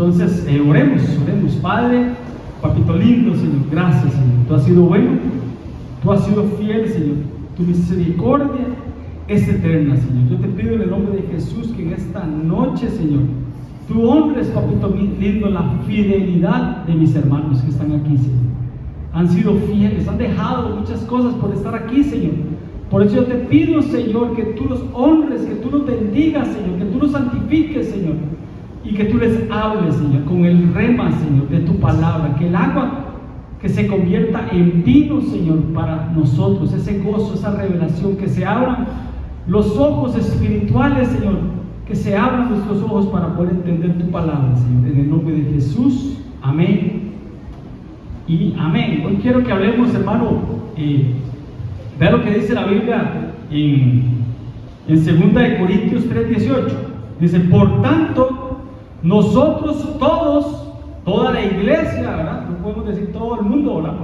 Entonces, oremos. Padre, papito lindo, Señor, gracias, Señor. Tú has sido bueno, tú has sido fiel, Señor. Tu misericordia es eterna, Señor. Yo te pido en el nombre de Jesús que en esta noche, Señor, tú honres, papito lindo, la fidelidad de mis hermanos que están aquí, Señor. Han sido fieles, han dejado muchas cosas por estar aquí, Señor. Por eso yo te pido, Señor, que tú los honres, que tú los bendigas, Señor, que tú los santifiques, Señor, y que tú les hables, Señor, con el rema, Señor, de tu palabra, que el agua que se convierta en vino, Señor, para nosotros, ese gozo, esa revelación, que se abran los ojos espirituales, Señor, que se abran nuestros ojos para poder entender tu palabra, Señor, en el nombre de Jesús, amén y amén. Hoy quiero que hablemos, hermano, vea lo que dice la Biblia en 2 Corintios 3:18. Dice: por tanto, nosotros todos, toda la iglesia, ¿verdad? No podemos decir todo el mundo, ¿verdad?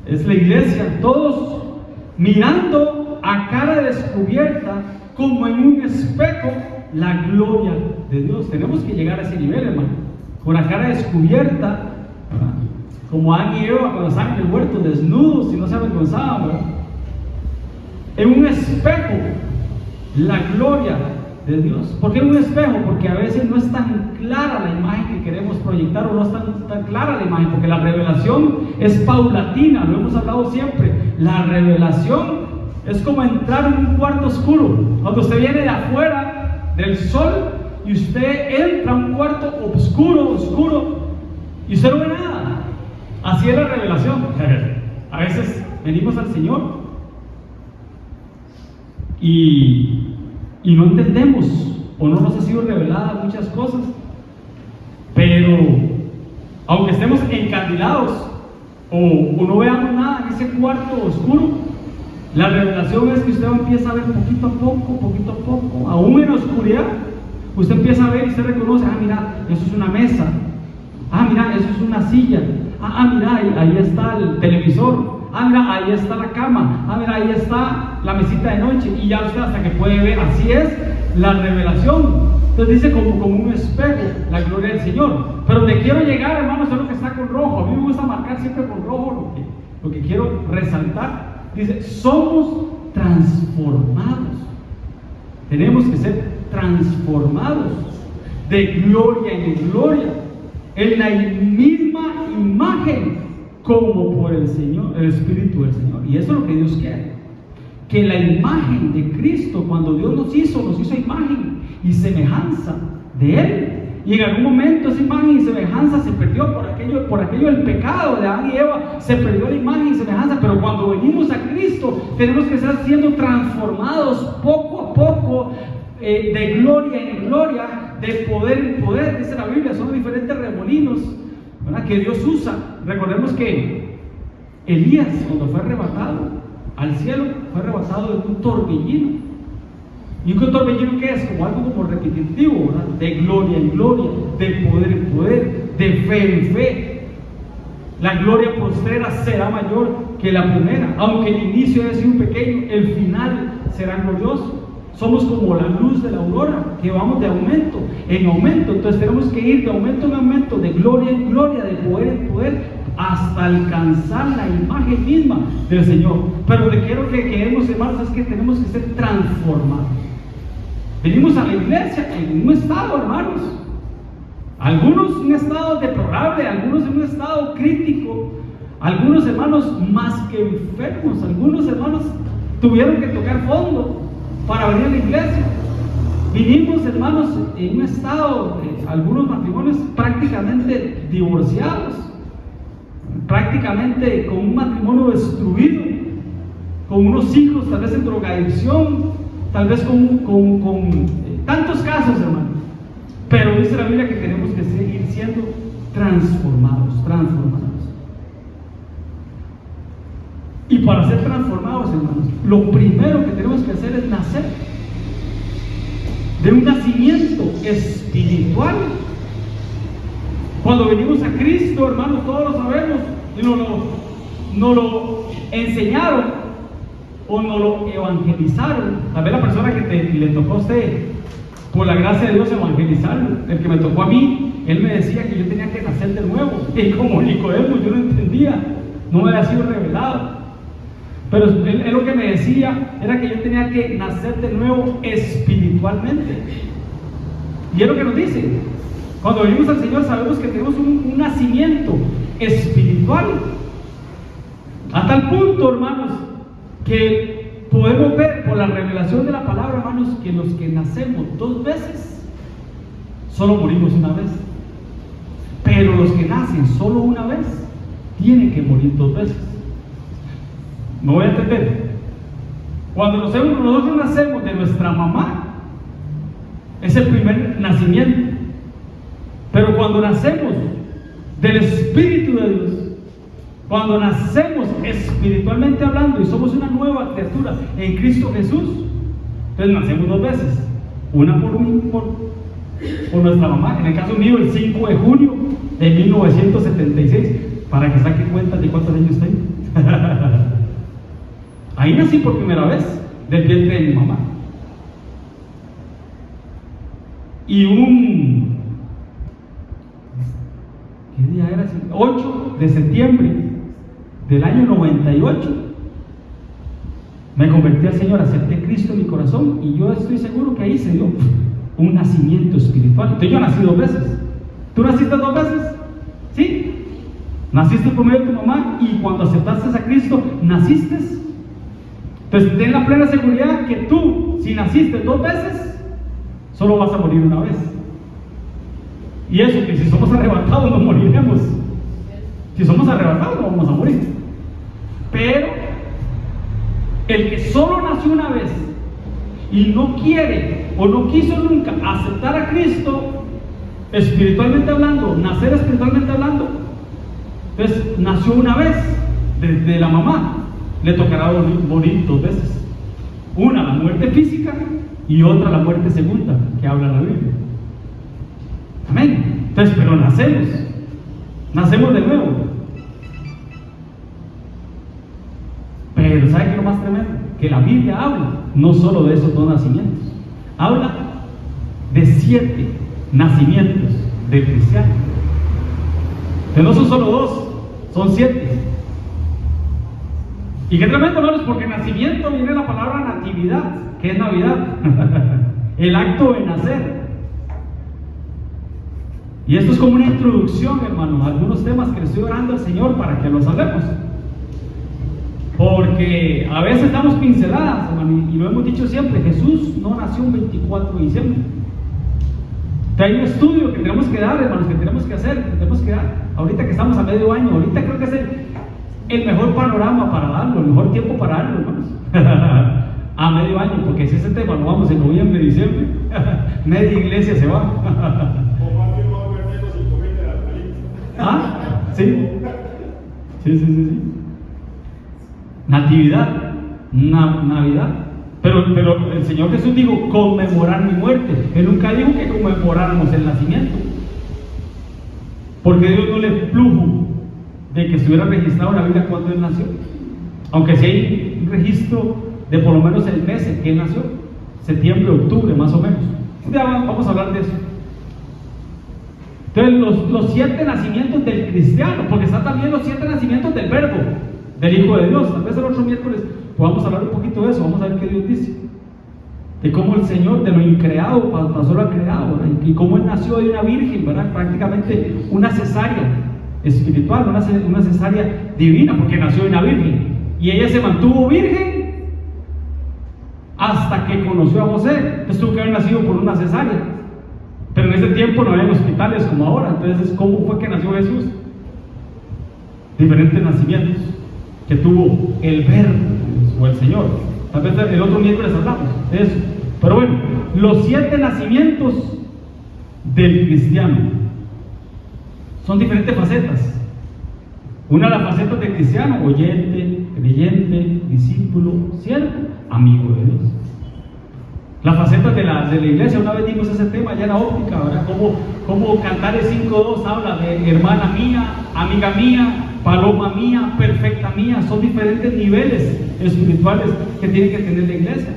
Es la iglesia, todos mirando a cara descubierta, como en un espejo, la gloria de Dios. Tenemos que llegar a ese nivel, hermano, con la cara descubierta, ¿verdad? Como Adán y Eva cuando estaban en el huerto, desnudos y no se avergonzaban, ¿verdad? En un espejo, la gloria de Dios. ¿Por qué en un espejo? Porque a veces no es tan clara la imagen que queremos proyectar, o no es tan clara la imagen, porque la revelación es paulatina, lo hemos hablado siempre. La revelación es como entrar en un cuarto oscuro. Cuando usted viene de afuera del sol y usted entra a un cuarto oscuro y usted no ve nada. Así es la revelación. A veces venimos al Señor y no entendemos, o no nos ha sido revelada muchas cosas, pero aunque estemos encandilados o no veamos nada en ese cuarto oscuro, la revelación es que usted empieza a ver poquito a poco, aún en la oscuridad, usted empieza a ver y usted reconoce: ah, mira, eso es una mesa, ah, mira, eso es una silla, mira, ahí está el televisor, mira, ahí está la cama, mira, ahí está la mesita de noche, y ya usted hasta que puede ver. Así es la revelación. Entonces dice como un espejo, la gloria del Señor. Pero donde quiero llegar, hermanos, es lo que está con rojo. A mí me gusta marcar siempre con rojo lo que quiero resaltar. Dice: somos transformados. Tenemos que ser transformados de gloria en gloria, en la misma imagen, como por el Señor, el Espíritu del Señor. Y eso es lo que Dios quiere, que la imagen de Cristo, cuando Dios nos hizo imagen y semejanza de Él, y en algún momento esa imagen y semejanza se perdió por aquello del pecado de Adán y Eva, se perdió la imagen y semejanza. Pero cuando venimos a Cristo, tenemos que estar siendo transformados poco a poco, de gloria en gloria, de poder en poder. Dice la Biblia, son diferentes remolinos, ¿verdad?, que Dios usa. Recordemos que Elías, cuando fue arrebatado al cielo, fue arrebatado de un torbellino. ¿Y un torbellino qué es? Como algo como repetitivo, ¿verdad? De gloria en gloria, de poder en poder, de fe en fe. La gloria postrera será mayor que la primera. Aunque el inicio haya sido pequeño, el final será glorioso. Somos como la luz de la aurora, que vamos de aumento en aumento. Entonces tenemos que ir de aumento en aumento, de gloria en gloria, de poder en poder, hasta alcanzar la imagen misma del Señor. Pero lo que quiero que quedemos, hermanos, es que tenemos que ser transformados. Venimos a la iglesia en un estado, hermanos, algunos en un estado deplorable, algunos en un estado crítico, algunos hermanos más que enfermos, algunos hermanos tuvieron que tocar fondo para venir a la iglesia. Vinimos, hermanos, en un estado, algunos matrimonios prácticamente divorciados, prácticamente con un matrimonio destruido, con unos hijos tal vez en drogadicción, tal vez con tantos casos, hermano. Pero dice la Biblia que tenemos que seguir siendo transformados. Y para ser transformados, hermanos, lo primero que tenemos que hacer es nacer de un nacimiento espiritual. Cuando venimos a Cristo, hermanos, todos lo sabemos, y nos lo enseñaron o nos lo evangelizaron. Tal vez la persona que le tocó a usted por la gracia de Dios, evangelizarlo. El que me tocó a mí, él me decía que yo tenía que nacer de nuevo. Y como Nicodemo, yo no entendía, no me había sido revelado. Pero él lo que me decía era que yo tenía que nacer de nuevo espiritualmente. Y es lo que nos dice. Cuando venimos al Señor sabemos que tenemos un nacimiento espiritual. A tal punto, hermanos, que podemos ver por la revelación de la palabra, hermanos, que los que nacemos 2 veces, solo morimos una vez. Pero los que nacen solo una vez, tienen que morir 2 veces. ¿Me voy a entender? Cuando nosotros nacemos de nuestra mamá, es el primer nacimiento. Pero cuando nacemos del Espíritu de Dios, cuando nacemos espiritualmente hablando y somos una nueva criatura en Cristo Jesús, entonces nacemos 2 veces. Una por mí, por nuestra mamá. En el caso mío, el 5 de junio de 1976, para que saquen cuenta de cuántos años tengo. Ahí nací por primera vez del vientre de mi mamá. Y ¿qué día era? 8 de septiembre del año 98 me convertí al Señor, acepté a Cristo en mi corazón, y yo estoy seguro que ahí se dio un nacimiento espiritual. Entonces yo nací 2 veces. ¿Tú naciste 2 veces? ¿Sí? Naciste por medio de tu mamá, y cuando aceptaste a Cristo, naciste. Entonces ten la plena seguridad que tú, si naciste 2 veces, solo vas a morir una vez. Y eso, que si somos arrebatados no moriremos. Si somos arrebatados no vamos a morir. Pero el que solo nació una vez y no quiere o no quiso nunca aceptar a Cristo, espiritualmente hablando, nacer espiritualmente hablando, entonces nació una vez de la mamá, le tocará morir 2 veces. Una, la muerte física, y otra, la muerte segunda, que habla la Biblia. Amén. Entonces, pero nacemos de nuevo. Pero ¿sabe qué es lo más tremendo? Que la Biblia habla no solo de esos 2 nacimientos, habla de 7 nacimientos del cristiano. Que no son solo 2, son 7. Y qué tremendo, hermanos, porque nacimiento viene la palabra natividad, que es Navidad, el acto de nacer. Y esto es como una introducción, hermanos, a algunos temas que le estoy orando al Señor para que los hablemos. Porque a veces damos pinceladas, hermano, y lo hemos dicho siempre: Jesús no nació un 24 de diciembre. Hay un estudio que tenemos que dar, hermanos, que tenemos que hacer, que tenemos que dar. Ahorita que estamos a medio año, ahorita creo que es el mejor panorama para darlo, el mejor tiempo para darlo, hermanos. A medio año, porque si ese tema lo vamos en noviembre, diciembre, media iglesia se va. ¿Ah? ¿Sí? Sí. Natividad, Navidad. Pero el Señor Jesús dijo conmemorar mi muerte. Él nunca dijo que conmemoráramos el nacimiento, porque Dios no le plujo de que estuviera registrado en la Biblia cuando Él nació. Aunque sí hay un registro de por lo menos el mes en que Él nació, septiembre, octubre, más o menos. Ya vamos a hablar de eso. Entonces, los 7 nacimientos del cristiano, porque están también los 7 nacimientos del Verbo, del Hijo de Dios. Tal vez el otro miércoles podamos hablar un poquito de eso. Vamos a ver qué Dios dice, de cómo el Señor, de lo increado pasó lo creado, ¿verdad? Y cómo Él nació de una virgen, ¿verdad? Prácticamente una cesárea espiritual, una cesárea divina, porque nació de una virgen, y ella se mantuvo virgen hasta que conoció a José. Entonces tuvo que haber nacido por una cesárea, pero en ese tiempo no había hospitales como ahora. Entonces, ¿cómo fue que nació Jesús? Diferentes nacimientos que tuvo el Verbo o el Señor. Tal vez el otro miércoles hablamos de eso. Pero bueno, los 7 nacimientos del cristiano son diferentes facetas. Una de las facetas del cristiano: oyente, creyente, discípulo, siervo, amigo de Dios. Las facetas de la iglesia, una vez dimos ese tema ya en la óptica, ¿verdad? Cómo Cantares 5:2 habla de hermana mía, amiga mía, paloma mía, perfecta mía. Son diferentes niveles espirituales que tiene que tener la iglesia.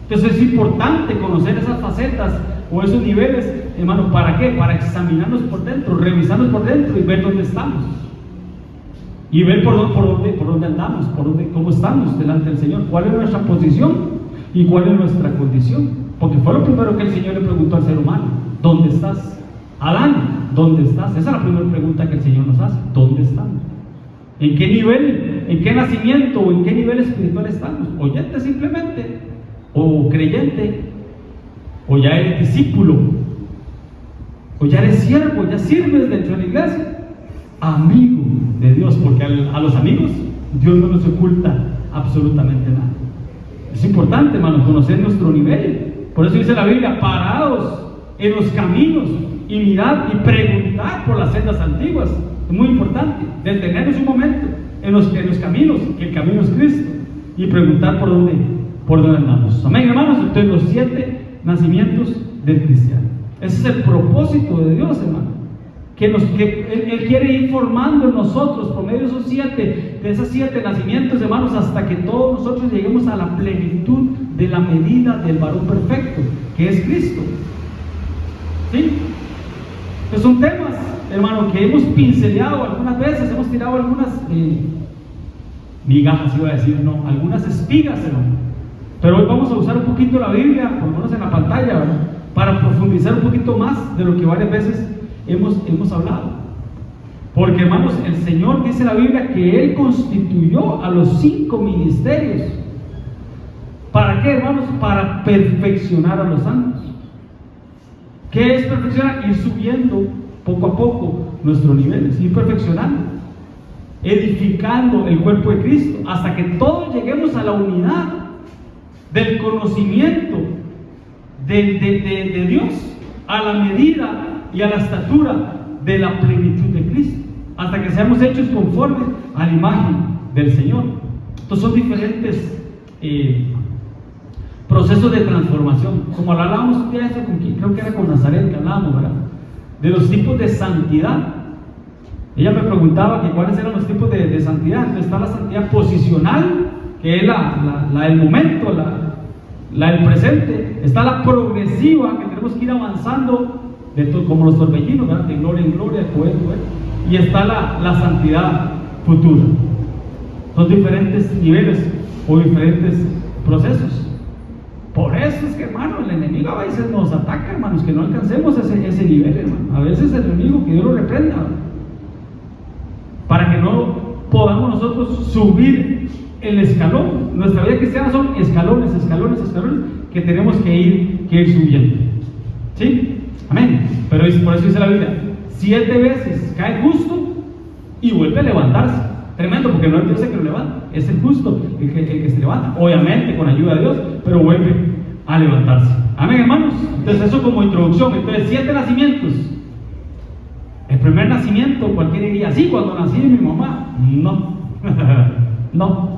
Entonces es importante conocer esas facetas o esos niveles, hermano, ¿para qué? Para examinarnos por dentro, revisarnos por dentro y ver dónde estamos. Y ver por dónde andamos, cómo estamos delante del Señor, cuál es nuestra posición y cuál es nuestra condición. Porque fue lo primero que el Señor le preguntó al ser humano: ¿dónde estás? Adán, ¿dónde estás? Esa es la primera pregunta que el Señor nos hace: ¿dónde estamos? ¿En qué nivel, en qué nacimiento o en qué nivel espiritual estamos? ¿Oyente simplemente? ¿O creyente? ¿O ya eres discípulo? ¿O ya eres siervo? ¿Ya sirves dentro de la iglesia? Amigo de Dios, porque a los amigos Dios no nos oculta absolutamente nada. Es importante, hermanos, conocer nuestro nivel. Por eso dice la Biblia: parados en los caminos y mirad y preguntad por las sendas antiguas. Es muy importante detenernos un momento en los caminos, que el camino es Cristo, y preguntar por dónde andamos. Amén, hermanos. Entonces, los 7 nacimientos del cristiano. Ese es el propósito de Dios, hermano. Que Él quiere ir formando en nosotros por medio de esos 7 nacimientos, hermanos, hasta que todos nosotros lleguemos a la plenitud de la medida del varón perfecto, que es Cristo. ¿Sí? Pues son temas, hermano, que hemos pinceleado algunas veces, hemos tirado algunas migajas, iba a decir, no, algunas espigas, hermano. Pero hoy vamos a usar un poquito la Biblia, por lo menos en la pantalla, ¿verdad?, para profundizar un poquito más de lo que varias veces hemos hablado. Porque, hermanos, el Señor dice en la Biblia que Él constituyó a los 5 ministerios. ¿Para qué, hermanos? Para perfeccionar a los santos. ¿Qué es perfeccionar? Ir subiendo poco a poco nuestros niveles, ir perfeccionando, edificando el cuerpo de Cristo, hasta que todos lleguemos a la unidad del conocimiento de Dios, a la medida y a la estatura de la plenitud de Cristo, hasta que seamos hechos conformes a la imagen del Señor. Entonces son diferentes procesos de transformación. Como lo hablábamos, creo que era con Nazaret que hablábamos, ¿verdad?, de los tipos de santidad. Ella me preguntaba que cuáles eran los tipos de santidad. Entonces está la santidad posicional, que es la del momento, la del presente. Está la progresiva, que tenemos que ir avanzando como los torbellinos, ¿verdad?, de gloria en gloria, de poder en poder. Y está la santidad futura. Son diferentes niveles o diferentes procesos. Por eso es que, hermano, el enemigo a veces nos ataca, hermanos, que no alcancemos ese nivel, hermano. A veces el enemigo, que Dios lo reprenda, para que no podamos nosotros subir el escalón. Nuestra vida cristiana son escalones que tenemos que ir subiendo. ¿Sí? Amén. Pero por eso dice la Biblia: 7 veces cae justo y vuelve a levantarse. Tremendo, porque no es Dios el que lo levanta, es el justo el que se levanta, obviamente con ayuda de Dios, pero vuelve a levantarse. Amén, hermanos. Entonces, eso como introducción. Entonces, 7 nacimientos. El primer nacimiento, cualquiera diría: sí, cuando nací de mi mamá. No, no.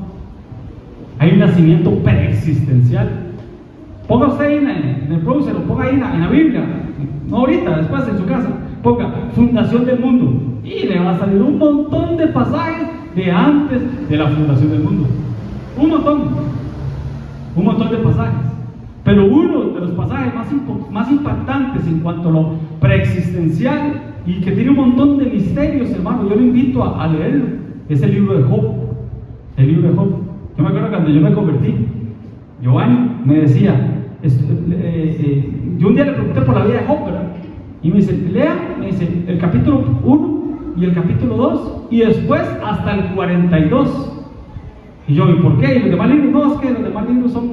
Hay un nacimiento preexistencial. Ponga usted ahí en el browser, o ponga ahí en la Biblia, no ahorita, después en su casa, ponga fundación del mundo, y le va a salir un montón de pasajes de antes de la fundación del mundo. Un montón de pasajes. Pero uno de los pasajes más impactantes en cuanto a lo preexistencial y que tiene un montón de misterios, hermano, yo lo invito a leerlo, es el libro de Job. El libro de Job. Yo me acuerdo cuando yo me convertí, Giovanni me decía, yo un día le pregunté por la vida de Job, ¿verdad?, y me dice: lea, me dice, el capítulo 1 y el capítulo 2 y después hasta el 42. Y yo: ¿y por qué? Y los demás libros, no, es que los demás libros son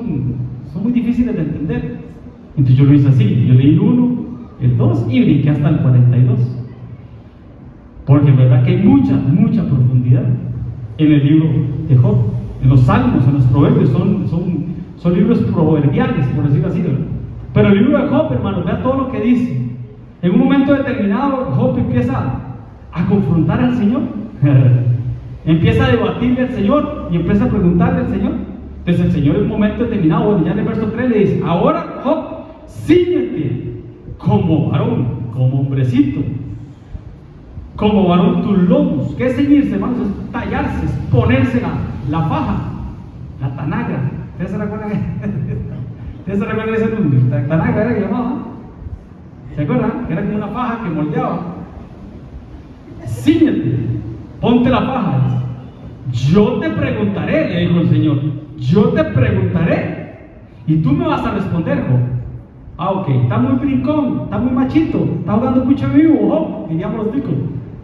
muy difíciles de entender. Entonces yo lo hice así, yo leí el 1, el 2 y brinqué hasta el 42. Porque en verdad que hay mucha profundidad en el libro de Job. En los salmos, en los proverbios, son libros proverbiales, por decirlo así, ¿verdad? Pero el libro de Job, hermano, vea todo lo que dice. En un momento determinado, Job empieza a confrontar al Señor. Empieza a debatirle al Señor y empieza a preguntarle al Señor. Entonces el Señor en un momento determinado, bueno, ya en el verso 3 le dice: ahora, Job, síguete como varón, como hombrecito, como varón tus lomos. ¿Qué es ceñirse, hermanos? Es tallarse, es ponerse la faja, la tanagra. ¿Ustedes se recuerdan ese nombre? Tanagra era que llamaba. ¿Se acuerdan? Que era como una faja que moldeaba. Cíñete, ponte la faja. Yo te preguntaré, le dijo el Señor. Yo te preguntaré y tú me vas a responder, Job. Ah, ok, está muy brincón, está muy machito, está jugando mucho vivo, Job, diríamos los ticos.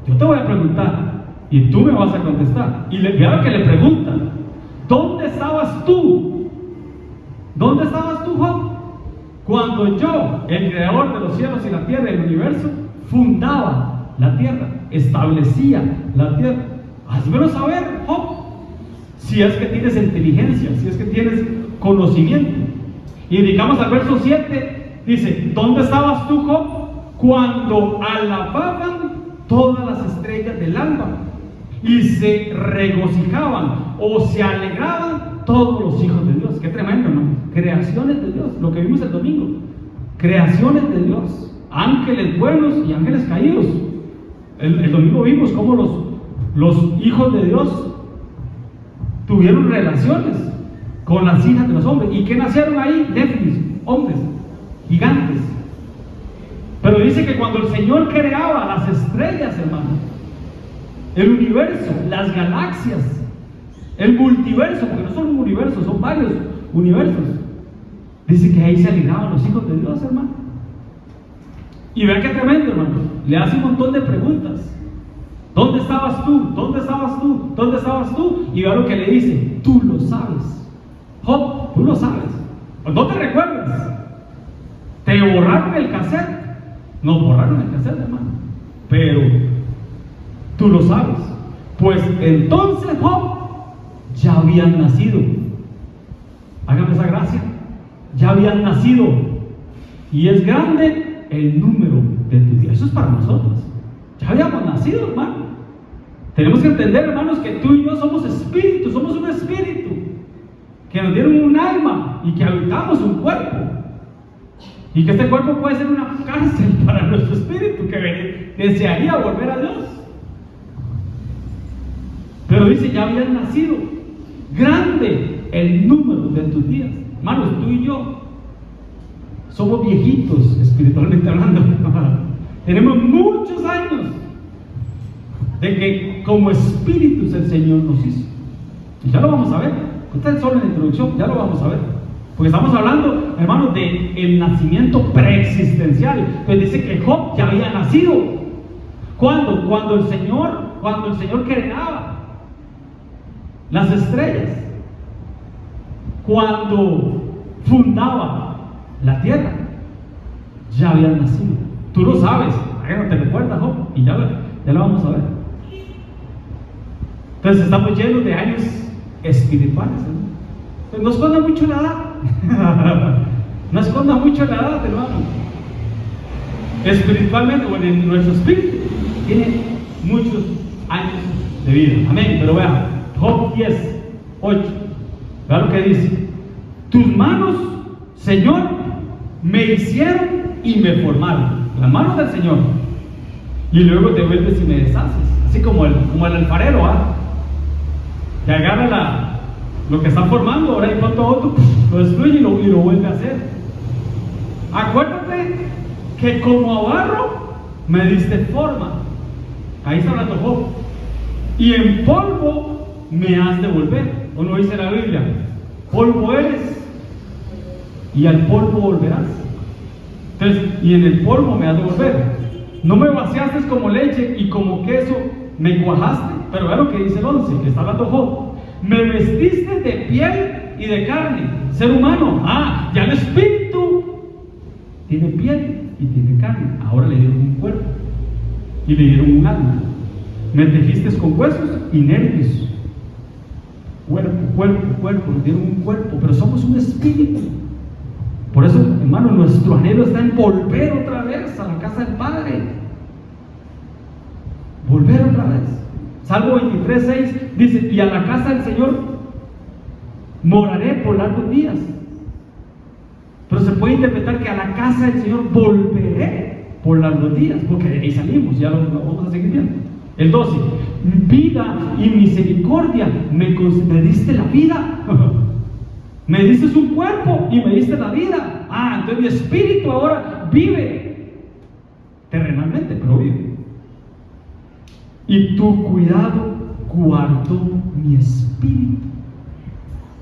Yo te voy a preguntar y tú me vas a contestar. Y vea lo que le preguntan: ¿dónde estabas tú? ¿Dónde estabas tú, Job? Cuando yo, el creador de los cielos y la tierra y el universo, fundaba la tierra, establecía la tierra. Házmelo saber, Job, si es que tienes inteligencia, si es que tienes conocimiento. Y dedicamos al verso 7, dice: ¿dónde estabas tú, Job, cuando alababan todas las estrellas del alba y se regocijaban o se alegraban todos los hijos de Dios? Qué tremendo, ¿no? Creaciones de Dios, lo que vimos el domingo. Creaciones de Dios, ángeles buenos y ángeles caídos. El domingo vimos cómo los hijos de Dios tuvieron relaciones con las hijas de los hombres. ¿Y qué nacieron ahí? Néfilis, hombres, gigantes. Pero dice que cuando el Señor creaba las estrellas, hermano, el universo, las galaxias, el multiverso, porque no son un universo, son varios universos, dice que ahí se alegraban los hijos de Dios, hermano. Y vean qué tremendo, hermano. Le hace un montón de preguntas. ¿Dónde estabas tú? ¿Dónde estabas tú? ¿Dónde estabas tú? Y vea lo que le dice: tú lo sabes. Job, tú lo sabes. No te recuerdas. Te borraron el cassette. Nos borraron el cassette, hermano. Pero tú lo sabes. Pues entonces, Job, ya habían nacido. Hágame esa gracia. Ya habían nacido. Y es grande el número de tu día. Eso es para nosotros. Ya habíamos nacido, hermano. Tenemos que entender, hermanos, que tú y yo somos espíritus, somos un espíritu, que nos dieron un alma y que habitamos un cuerpo. Y que este cuerpo puede ser una cárcel para nuestro espíritu, que desearía volver a Dios. Pero dice: ya habían nacido. Grande el número de tus días. Hermanos, tú y yo somos viejitos espiritualmente hablando. Tenemos muchos años de que como espíritus el Señor nos hizo. Y ya lo vamos a ver. Esta es solo la introducción, ya lo vamos a ver. Porque estamos hablando, hermanos, del nacimiento preexistencial. Entonces dice que Job ya había nacido. ¿Cuándo? Cuando el Señor creaba las estrellas. Cuando fundaba la tierra. Ya había nacido. Tú lo sabes, no te recuerdas, Job, y ya lo vamos a ver. Entonces estamos llenos de años espirituales, ¿no? Pues no esconda mucho la edad. No esconda mucho la edad, hermano. Espiritualmente, bueno, en nuestro espíritu tiene muchos años de vida. Amén. Pero vean, Job 10, 8. Vean lo que dice: tus manos, Señor, me hicieron y me formaron. Las manos del Señor. Y luego te vuelves y me deshaces. Así como el alfarero, que agarra lo que está formando, ahora y pronto otro lo destruye y lo vuelve a hacer. Acuérdate que como a barro me diste forma. Ahí está hablando Job. Y en polvo me has de volver. ¿O no dice la Biblia? Polvo eres y al polvo volverás. Entonces, y en el polvo me has de volver. No me vaciaste como leche y como queso me cuajaste. Pero vea lo que dice el 11, que está hablando Job. Me vestiste de piel y de carne. Ser humano, ya el espíritu tiene piel y tiene carne. Ahora le dieron un cuerpo y le dieron un alma. Me tejiste con huesos y nervios. Cuerpo, le dieron un cuerpo, pero somos un espíritu. Por eso, hermano, nuestro anhelo está en volver otra vez a la casa del Padre. Volver otra vez. Salmo 23:6 dice: y a la casa del Señor moraré por largos días. Pero se puede interpretar que a la casa del Señor volveré por largos días, porque de ahí salimos, ya lo vamos a seguir viendo. El 12: vida y misericordia me diste la vida. Me diste un cuerpo y me diste la vida. Entonces mi espíritu ahora vive terrenalmente, pero vive. Y tu cuidado guardó mi espíritu.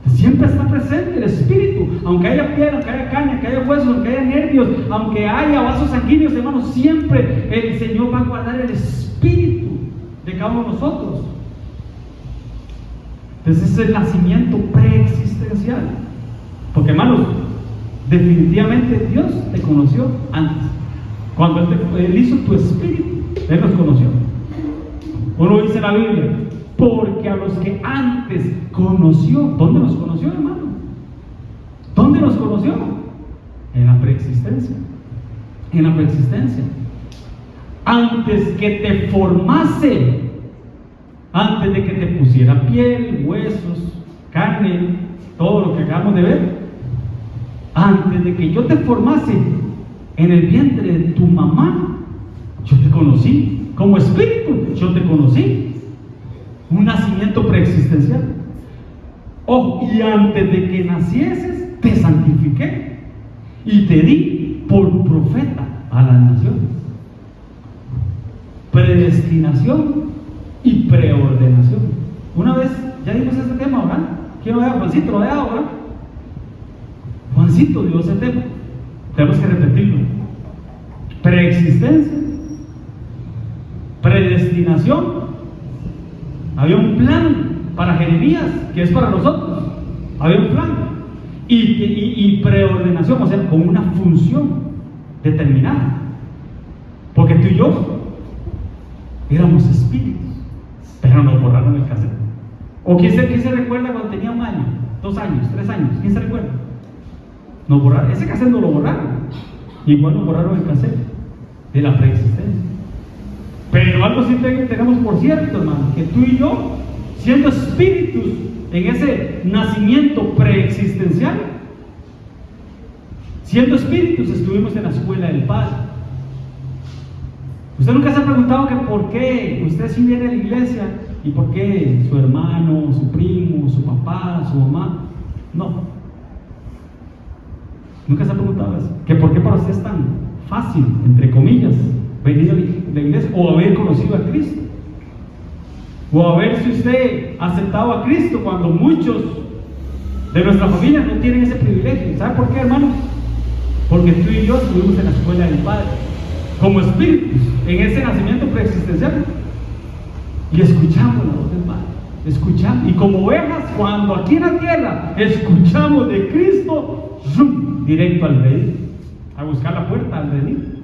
Siempre está presente el espíritu, aunque haya piedra, aunque haya caña, aunque haya huesos, aunque haya nervios, aunque haya vasos sanguíneos, hermanos, siempre el Señor va a guardar el espíritu de cada uno de nosotros. Entonces es el nacimiento preexistencial, porque, hermanos, definitivamente Dios te conoció antes. Cuando Él hizo tu espíritu, Él nos conoció. Uno dice en la Biblia, porque a los que antes conoció. ¿Dónde nos conoció, hermano? ¿Dónde nos conoció? En la preexistencia. En la preexistencia. Antes que te formase, antes de que te pusiera piel, huesos, carne, todo lo que acabamos de ver, antes de que yo te formase en el vientre de tu mamá, yo te conocí. Como espíritu, yo te conocí. Un nacimiento preexistencial. Ojo, y antes de que nacieses, te santifiqué y te di por profeta a las naciones. Predestinación y preordenación. Una vez ya dimos este tema, ¿verdad? ¿Quién lo vea? Juancito lo vea ahora. Juancito dio ese tema. Tenemos que repetirlo. Preexistencia, predestinación. Había un plan para Jeremías, que es para nosotros. Había un plan. Y preordenación, o sea, con una función determinada. Porque tú y yo éramos espíritus, pero nos borraron el cassette. ¿O quién se recuerda cuando tenía 1 año, 2 años, 3 años? ¿Quién se recuerda? Nos borraron, ese cassette no lo borraron. Igual nos borraron el cassette de la preexistencia. Pero algo sí tenemos por cierto, hermano, que tú y yo, siendo espíritus en ese nacimiento preexistencial, siendo espíritus, estuvimos en la escuela del Padre. ¿Usted nunca se ha preguntado que por qué usted sí viene a la iglesia y por qué su hermano, su primo, su papá, su mamá? No. ¿Nunca se ha preguntado eso? ¿Que por qué para usted es tan fácil, entre comillas, venir a la iglesia o haber conocido a Cristo? O haberse usted aceptado a Cristo cuando muchos de nuestra familia no tienen ese privilegio. ¿Sabe por qué, hermanos? Porque tú y yo estuvimos en la escuela del Padre, como espíritus, en ese nacimiento preexistencial, y escuchamos la voz del Padre, escuchamos, y como ovejas, cuando aquí en la tierra escuchamos de Cristo, ¡zum!, directo al redil, a buscar la puerta al redil,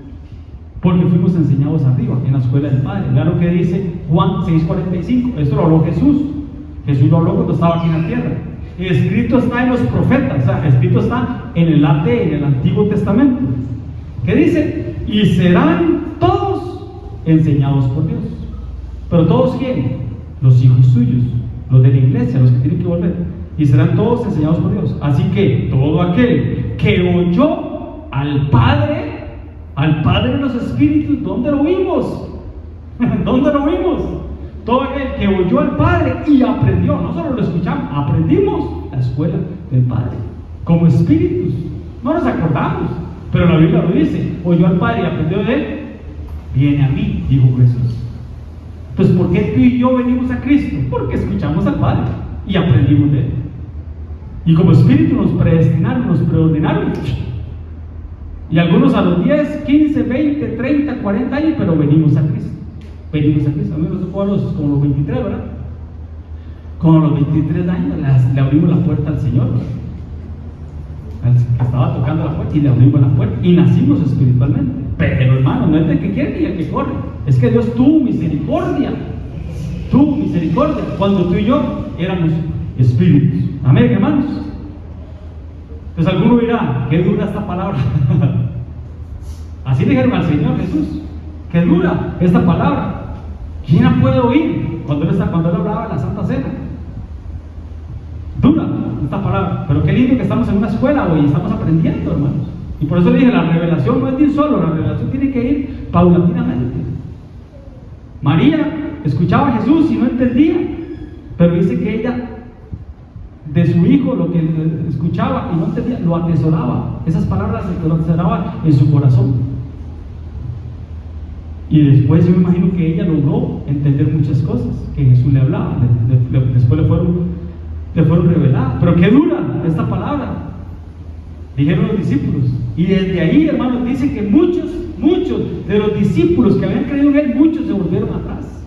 porque fuimos enseñados arriba, en la escuela del Padre. Claro que dice Juan 6:45, esto lo habló Jesús lo habló cuando estaba aquí en la tierra. Escrito está en los profetas, o sea, escrito está en el AT, en el Antiguo Testamento, que dice, y serán todos enseñados por Dios. Pero todos, ¿quién? Los hijos suyos, los de la iglesia, los que tienen que volver, y serán todos enseñados por Dios. Así que todo aquel que oyó al Padre de los espíritus, ¿dónde lo vimos? ¿Dónde lo vimos? Todo aquel que oyó al Padre y aprendió, no solo lo escuchamos, aprendimos la escuela del Padre, como espíritus. No nos acordamos, pero la Biblia lo dice, oyó al Padre y aprendió de Él, viene a mí, dijo Jesús. Entonces, ¿por qué tú y yo venimos a Cristo? Porque escuchamos al Padre y aprendimos de Él. Y como espíritu nos predestinaron, nos preordenaron. Y algunos a los 10, 15, 20, 30, 40 años, pero venimos a Cristo. Venimos a Cristo. A mí me tocó como los 23, ¿verdad? Con los 23 años le abrimos la puerta al Señor, ¿verdad? Al que estaba tocando la puerta, y le abrimos la puerta y nacimos espiritualmente. Pero, hermano, no es el que quiere ni el que corre, es que Dios tuvo misericordia, cuando tú y yo éramos espíritus. Amén, hermanos. Entonces alguno dirá, qué dura esta palabra. Así dijeron al Señor Jesús, qué dura esta palabra. ¿Quién la puede oír cuando él hablaba en la Santa Cena? Dura esta palabra, pero qué lindo que estamos en una escuela hoy y estamos aprendiendo, hermanos. Y por eso le dije, la revelación no es de un solo, la revelación tiene que ir paulatinamente. María escuchaba a Jesús y no entendía, pero dice que ella, de su hijo, lo que escuchaba y no entendía, lo atesoraba. Esas palabras lo atesoraba en su corazón. Y después yo me imagino que ella logró entender muchas cosas que Jesús le hablaba, después le fueron reveladas. Pero qué dura esta palabra, dijeron los discípulos. Y desde ahí, hermanos, dice que muchos de los discípulos que habían creído en él, muchos se volvieron atrás.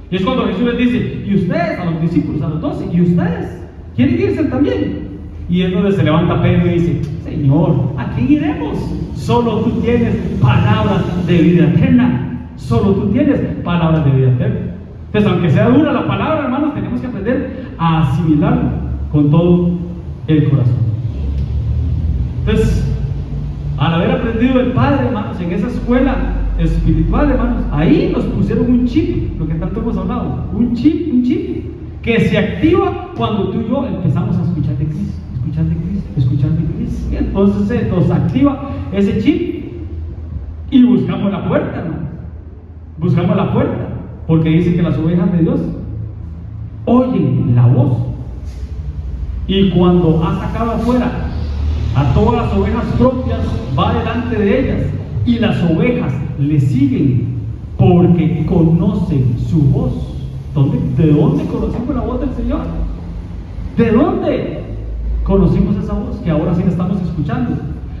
Y es cuando Jesús les dice, y ustedes, a los discípulos, a los 12, y ustedes, ¿quieren irse también? Y es donde se levanta Pedro y dice, Señor, ¿a quién iremos? Solo tú tienes palabras de vida eterna. Solo tú tienes palabras de vida eterna. Entonces, aunque sea dura la palabra, hermanos, tenemos que aprender a asimilarla con todo el corazón. Entonces, al haber aprendido del Padre, hermanos, en esa escuela espiritual, hermanos, ahí nos pusieron un chip, lo que tanto hemos hablado, un chip que se activa cuando tú y yo empezamos a escuchar de Cristo. Y entonces nos activa ese chip y buscamos la puerta, ¿no? Porque dice que las ovejas de Dios oyen la voz, y cuando ha sacado afuera a todas las ovejas propias, va delante de ellas, y las ovejas le siguen porque conocen su voz. ¿De dónde conocimos la voz del Señor? ¿De dónde conocimos esa voz que ahora sí la estamos escuchando?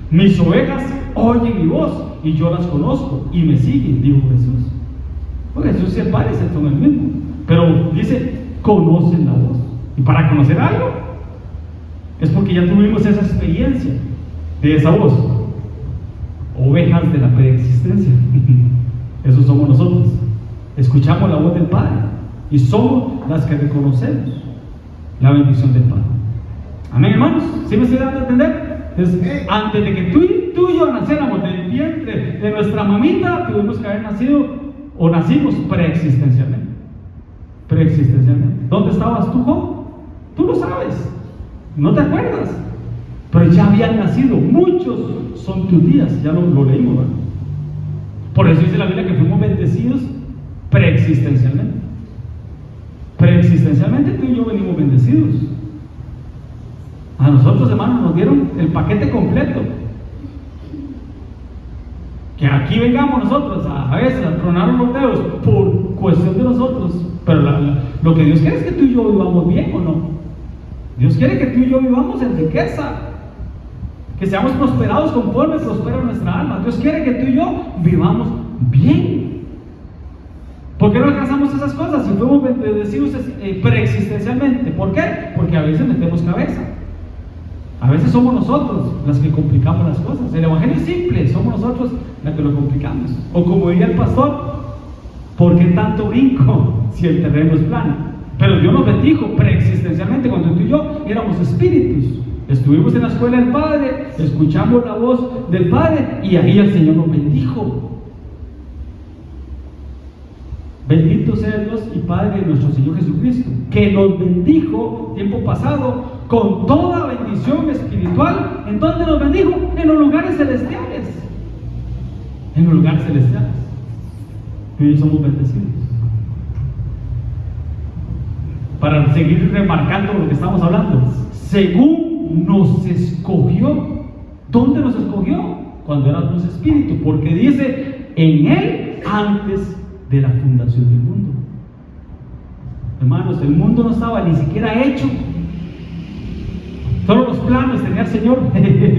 Mis ovejas oyen mi voz y yo las conozco y me siguen, dijo Jesús. Porque Jesús y el Padre son el mismo, pero dice, conocen la voz. Y para conocer algo es porque ya tuvimos esa experiencia de esa voz. Ovejas de la preexistencia. Eso somos nosotros. Escuchamos la voz del Padre y somos las que reconocemos la bendición del Padre. Amén, hermanos. ¿Sí me estoy dando a entender? Entonces, antes de que tú y yo naciéramos del vientre de nuestra mamita, tuvimos que haber nacido o nacimos preexistencialmente. ¿Dónde estabas tú, Job? Tú lo sabes, no te acuerdas, pero ya habían nacido. Muchos son tus días, ya lo leímos, ¿verdad? Por eso dice la Biblia que fuimos bendecidos preexistencialmente. Preexistencialmente tú y yo venimos bendecidos. A nosotros, hermanos, nos dieron el paquete completo. Que aquí vengamos nosotros a veces a tronar los dedos por cuestión de nosotros, pero lo que Dios quiere es que tú y yo vivamos bien, ¿o no? Dios quiere que tú y yo vivamos en riqueza, que seamos prosperados conforme prospera nuestra alma. Dios quiere que tú y yo vivamos bien. ¿Por qué no alcanzamos esas cosas si fuimos bendecidos preexistencialmente? ¿Por qué? Porque a veces metemos cabeza. A veces somos nosotros las que complicamos las cosas. El evangelio es simple, somos nosotros las que lo complicamos. O como diría el pastor, ¿por qué tanto brinco si el terreno es plano? Pero Dios nos bendijo preexistencialmente cuando tú y yo éramos espíritus. Estuvimos en la escuela del Padre, escuchamos la voz del Padre y ahí el Señor nos bendijo. Bendito sea Dios y Padre de nuestro Señor Jesucristo, que nos bendijo tiempo pasado con toda bendición espiritual. ¿En dónde nos bendijo? En los lugares celestiales. En los lugares celestiales. Y hoy somos bendecidos. Para seguir remarcando lo que estamos hablando, según nos escogió. ¿Dónde nos escogió? Cuando éramos espíritu, porque dice en Él antes de la fundación del mundo. Hermanos, el mundo no estaba ni siquiera hecho. Solo los planos tenía el Señor,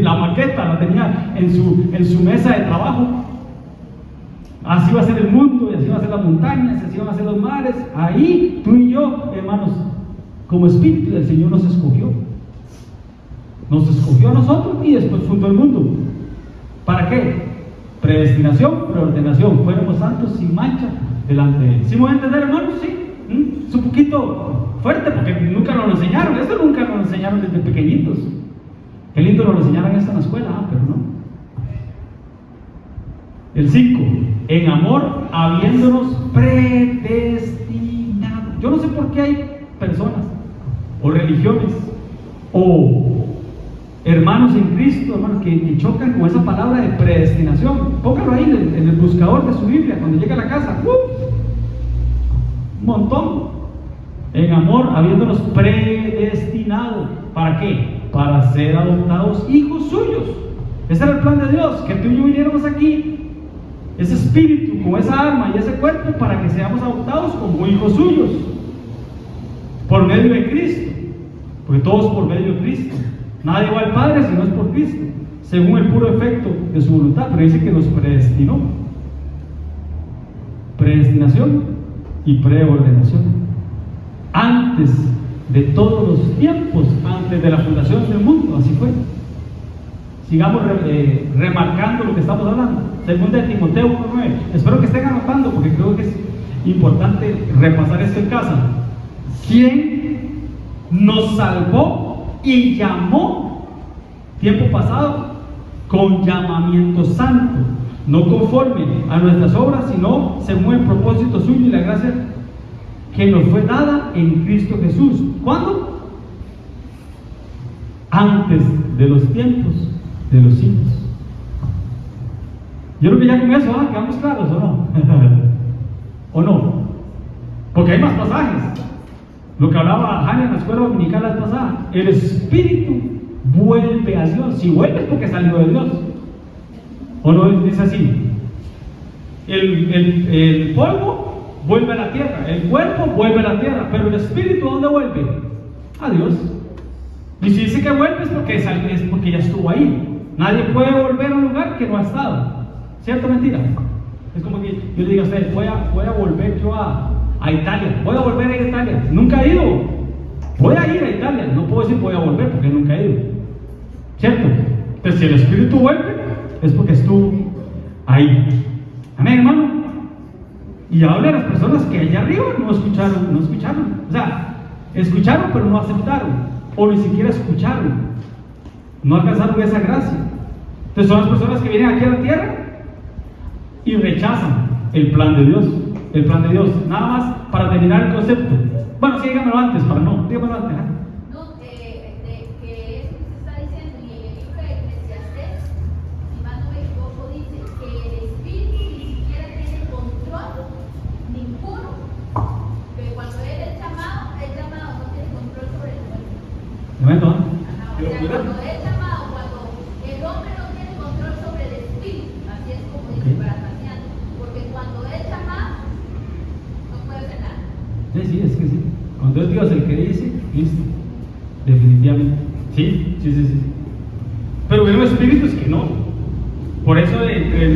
la maqueta la tenía en su mesa de trabajo. Así va a ser el mundo, y así va a ser las montañas, y así van a ser los mares. Ahí tú y yo, hermanos, como espíritu del Señor nos escogió. Nos escogió a nosotros y después fundó el mundo. ¿Para qué? Predestinación, preordenación. Fuéramos santos sin mancha delante de Él. ¿Sí me voy a entender, hermanos? Sí. Es un poquito fuerte porque nunca nos lo enseñaron. Esto nunca nos lo enseñaron desde pequeñitos. Qué lindo nos lo enseñaron esto en la escuela, pero no. El 5. En amor, habiéndonos predestinado. Yo no sé por qué hay personas o religiones o hermanos en Cristo, hermanos, que chocan con esa palabra de predestinación. Póngalo ahí en el buscador de su Biblia cuando llegue a la casa. Un montón. En amor, habiéndonos predestinado. ¿Para qué? Para ser adoptados hijos suyos. Ese era el plan de Dios, que tú y yo viniéramos aquí ese espíritu, con esa alma y ese cuerpo, para que seamos adoptados como hijos suyos, por medio de Cristo, porque todos por medio de Cristo. Nadie va al Padre si no es por Cristo, según el puro efecto de su voluntad. Pero dice que nos predestinó. Predestinación y preordenación. Antes de todos los tiempos, antes de la fundación del mundo, así fue. Sigamos remarcando lo que estamos hablando. Segunda de Timoteo 1:9. Espero que estén anotando, porque creo que es importante repasar esto en casa. ¿Quién nos salvó y llamó, tiempo pasado, con llamamiento santo, no conforme a nuestras obras, sino según el propósito suyo y la gracia que nos fue dada en Cristo Jesús? ¿Cuándo? Antes de los tiempos de los siglos. Yo creo que ya con eso quedamos claros, ¿o no? ¿O no? Porque hay más pasajes. Lo que hablaba Jania en la escuela dominical la vez pasada, el espíritu vuelve a Dios. Si vuelve es porque salió de Dios. ¿O no dice así? El polvo vuelve a la tierra, el cuerpo vuelve a la tierra, pero el espíritu, ¿a dónde vuelve? A Dios. Y si dice que vuelve es porque ya estuvo ahí. Nadie puede volver a un lugar que no ha estado. ¿Cierto o mentira? Es como que yo le digo a ustedes, voy a volver yo a Italia, voy a volver a ir a Italia. Nunca he ido. Voy a ir a Italia. No puedo decir voy a volver porque nunca he ido. ¿Cierto? Entonces, si el espíritu vuelve, es porque estuvo ahí. Amén, hermano. Y habla de las personas que allá arriba no escucharon. O sea, escucharon pero no aceptaron, o ni siquiera escucharon, no alcanzaron esa gracia. Entonces son las personas que vienen aquí a la tierra y rechazan el plan de Dios. El plan de Dios, nada más para terminar el concepto. Bueno, sí, dígamelo antes, dígamelo antes. No, que eso que se está diciendo, y en el libro de Eclesiastés, si más no me equivoco, dice que el espíritu ni siquiera tiene control ninguno, que cuando él es llamado no tiene control sobre el cuerpo. Momento, O sea, cuando es llamado, cuando el hombre no tiene control sobre el espíritu, así es como dice parafraseando, porque cuando es llamado no puede hacer nada. Sí, es que sí. Cuando es Dios el que dice, listo. Definitivamente. Sí. Pero vemos espíritus que no. Por eso entre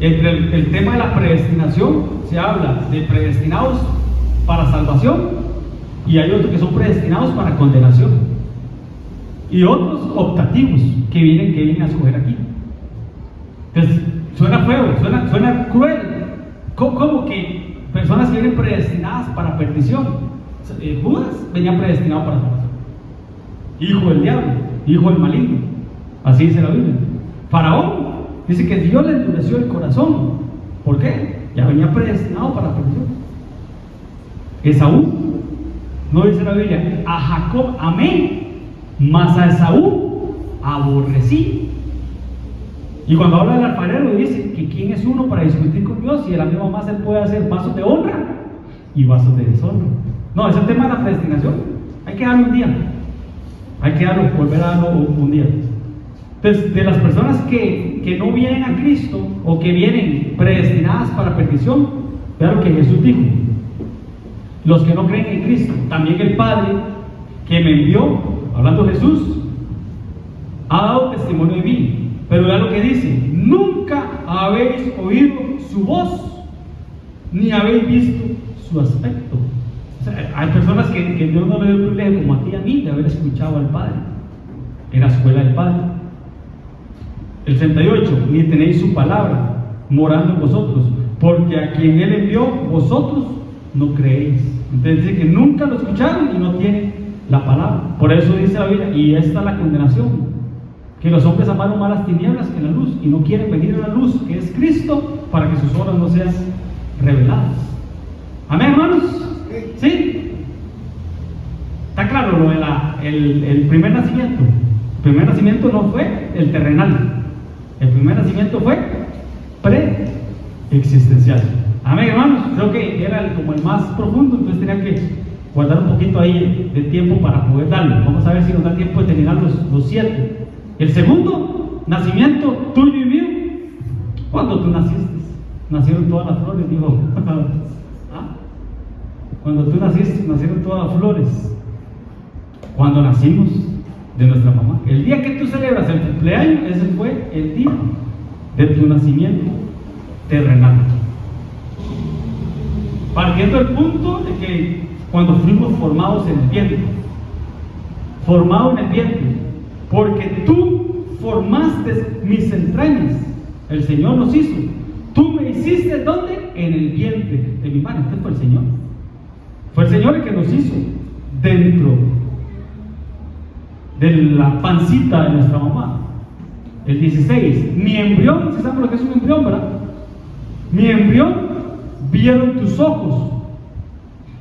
el tema de la predestinación se habla de predestinados para salvación, y hay otros que son predestinados para condenación, y otros optativos que vienen a escoger aquí. Entonces, suena feo, suena cruel. ¿Cómo que personas que vienen predestinadas para perdición? Judas venía predestinado para salvación, hijo del diablo, hijo del maligno, así dice la Biblia. Faraón dice que Dios le endureció el corazón. ¿Por qué? Ya venía predestinado para perdición. Esaú, no dice la Biblia, a Jacob amé, mas a Esaú aborrecí. Y cuando habla del alfarero dice que quién es uno para discutir con Dios, y de la misma más él puede hacer vasos de honra y vasos de deshonra. No, ese tema de la predestinación hay que darlo un día, volver a darlo un día. Entonces, de las personas que no vienen a Cristo, o que vienen predestinadas para perdición, vean lo que Jesús dijo: los que no creen en Cristo, también el Padre que me envió, hablando Jesús, ha dado testimonio de mí. Pero vean lo que dice: nunca habéis oído su voz, ni habéis visto su aspecto. O sea, hay personas que Dios no le dio el privilegio, como a ti y a mí, de haber escuchado al Padre en la escuela del Padre. El 68, ni tenéis su palabra morando en vosotros, porque a quien Él envió, vosotros no creéis. Entonces dice que nunca lo escucharon y no tienen la palabra. Por eso dice la Biblia, y esta es la condenación, que los hombres amaron más las tinieblas que la luz, y no quieren venir a la luz, que es Cristo, para que sus obras no sean reveladas. Amén, hermanos. ¿Sí? Está claro lo de el primer nacimiento. El primer nacimiento no fue el terrenal. El primer nacimiento fue pre-existencial. Amén, hermanos. Creo que era como el más profundo, entonces tenía que guardar un poquito ahí de tiempo para poder darlo. Vamos a ver si nos da tiempo de terminar los 7. El segundo nacimiento tuyo y mío Cuando tú naciste, nacieron todas las flores, dijo. ¿Ah? Cuando tú naciste, nacieron todas las flores. Cuando nacimos de nuestra mamá. El día que tú celebras el cumpleaños, ese fue el día de tu nacimiento terrenal. Partiendo del punto de que cuando fuimos formados en el vientre, formado en el vientre, porque tú formaste mis entrañas, el Señor nos hizo. Tú me hiciste, ¿dónde? En el vientre de mi madre. Este fue el Señor. Fue el Señor el que nos hizo dentro de la pancita de nuestra mamá. El 16, mi embrión, ¿sí saben lo que es un embrión, verdad? Mi embrión vieron tus ojos,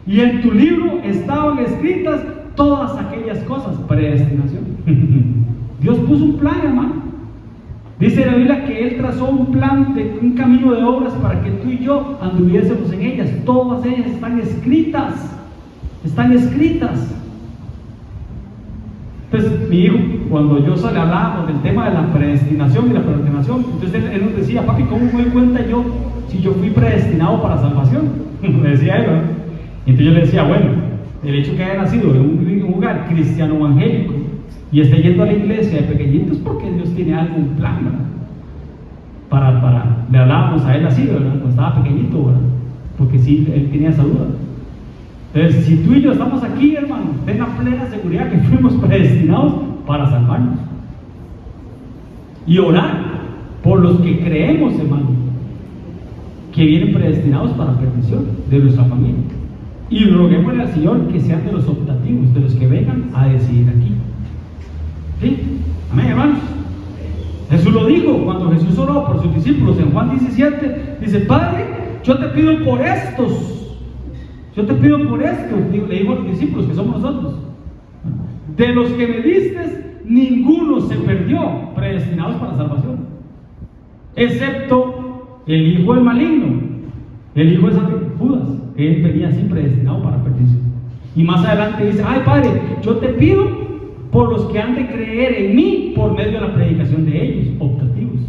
y en tu libro estaban escritas todas aquellas cosas. Predestinación. Dios puso un plan, hermano. Dice la Biblia que Él trazó un plan, un camino de obras para que tú y yo anduviésemos en ellas. Todas ellas están escritas. Están escritas. Entonces, mi hijo, cuando yo hablábamos del tema de la predestinación y la predestinación, entonces él nos decía: papi, ¿cómo me doy cuenta yo si yo fui predestinado para salvación? Me decía él, ¿verdad? Y entonces yo le decía: bueno, el hecho que haya nacido en un lugar cristiano evangélico y esté yendo a la iglesia de pequeñito es porque Dios tiene algún plan, ¿verdad? Le hablábamos a él así, ¿verdad? Cuando estaba pequeñito, ¿verdad? Porque sí, él tenía esa duda. Entonces, si tú y yo estamos aquí, hermano, tenga plena seguridad que fuimos predestinados para salvarnos. Y orar por los que creemos, hermano, que vienen predestinados para perdición de nuestra familia. Y roguémosle al Señor que sean de los optativos, de los que vengan a decidir aquí. ¿Sí? Amén, hermanos. Jesús lo dijo cuando Jesús oró por sus discípulos en Juan 17. Dice: Padre, yo te pido por estos. Yo te pido por esto, le digo a los discípulos que somos nosotros. De los que me diste, ninguno se perdió, predestinados para salvación, excepto el hijo del maligno, el hijo de Judas. Él venía así predestinado para perdición. Y más adelante dice: ay, Padre, yo te pido por los que han de creer en mí por medio de la predicación de ellos, optativos.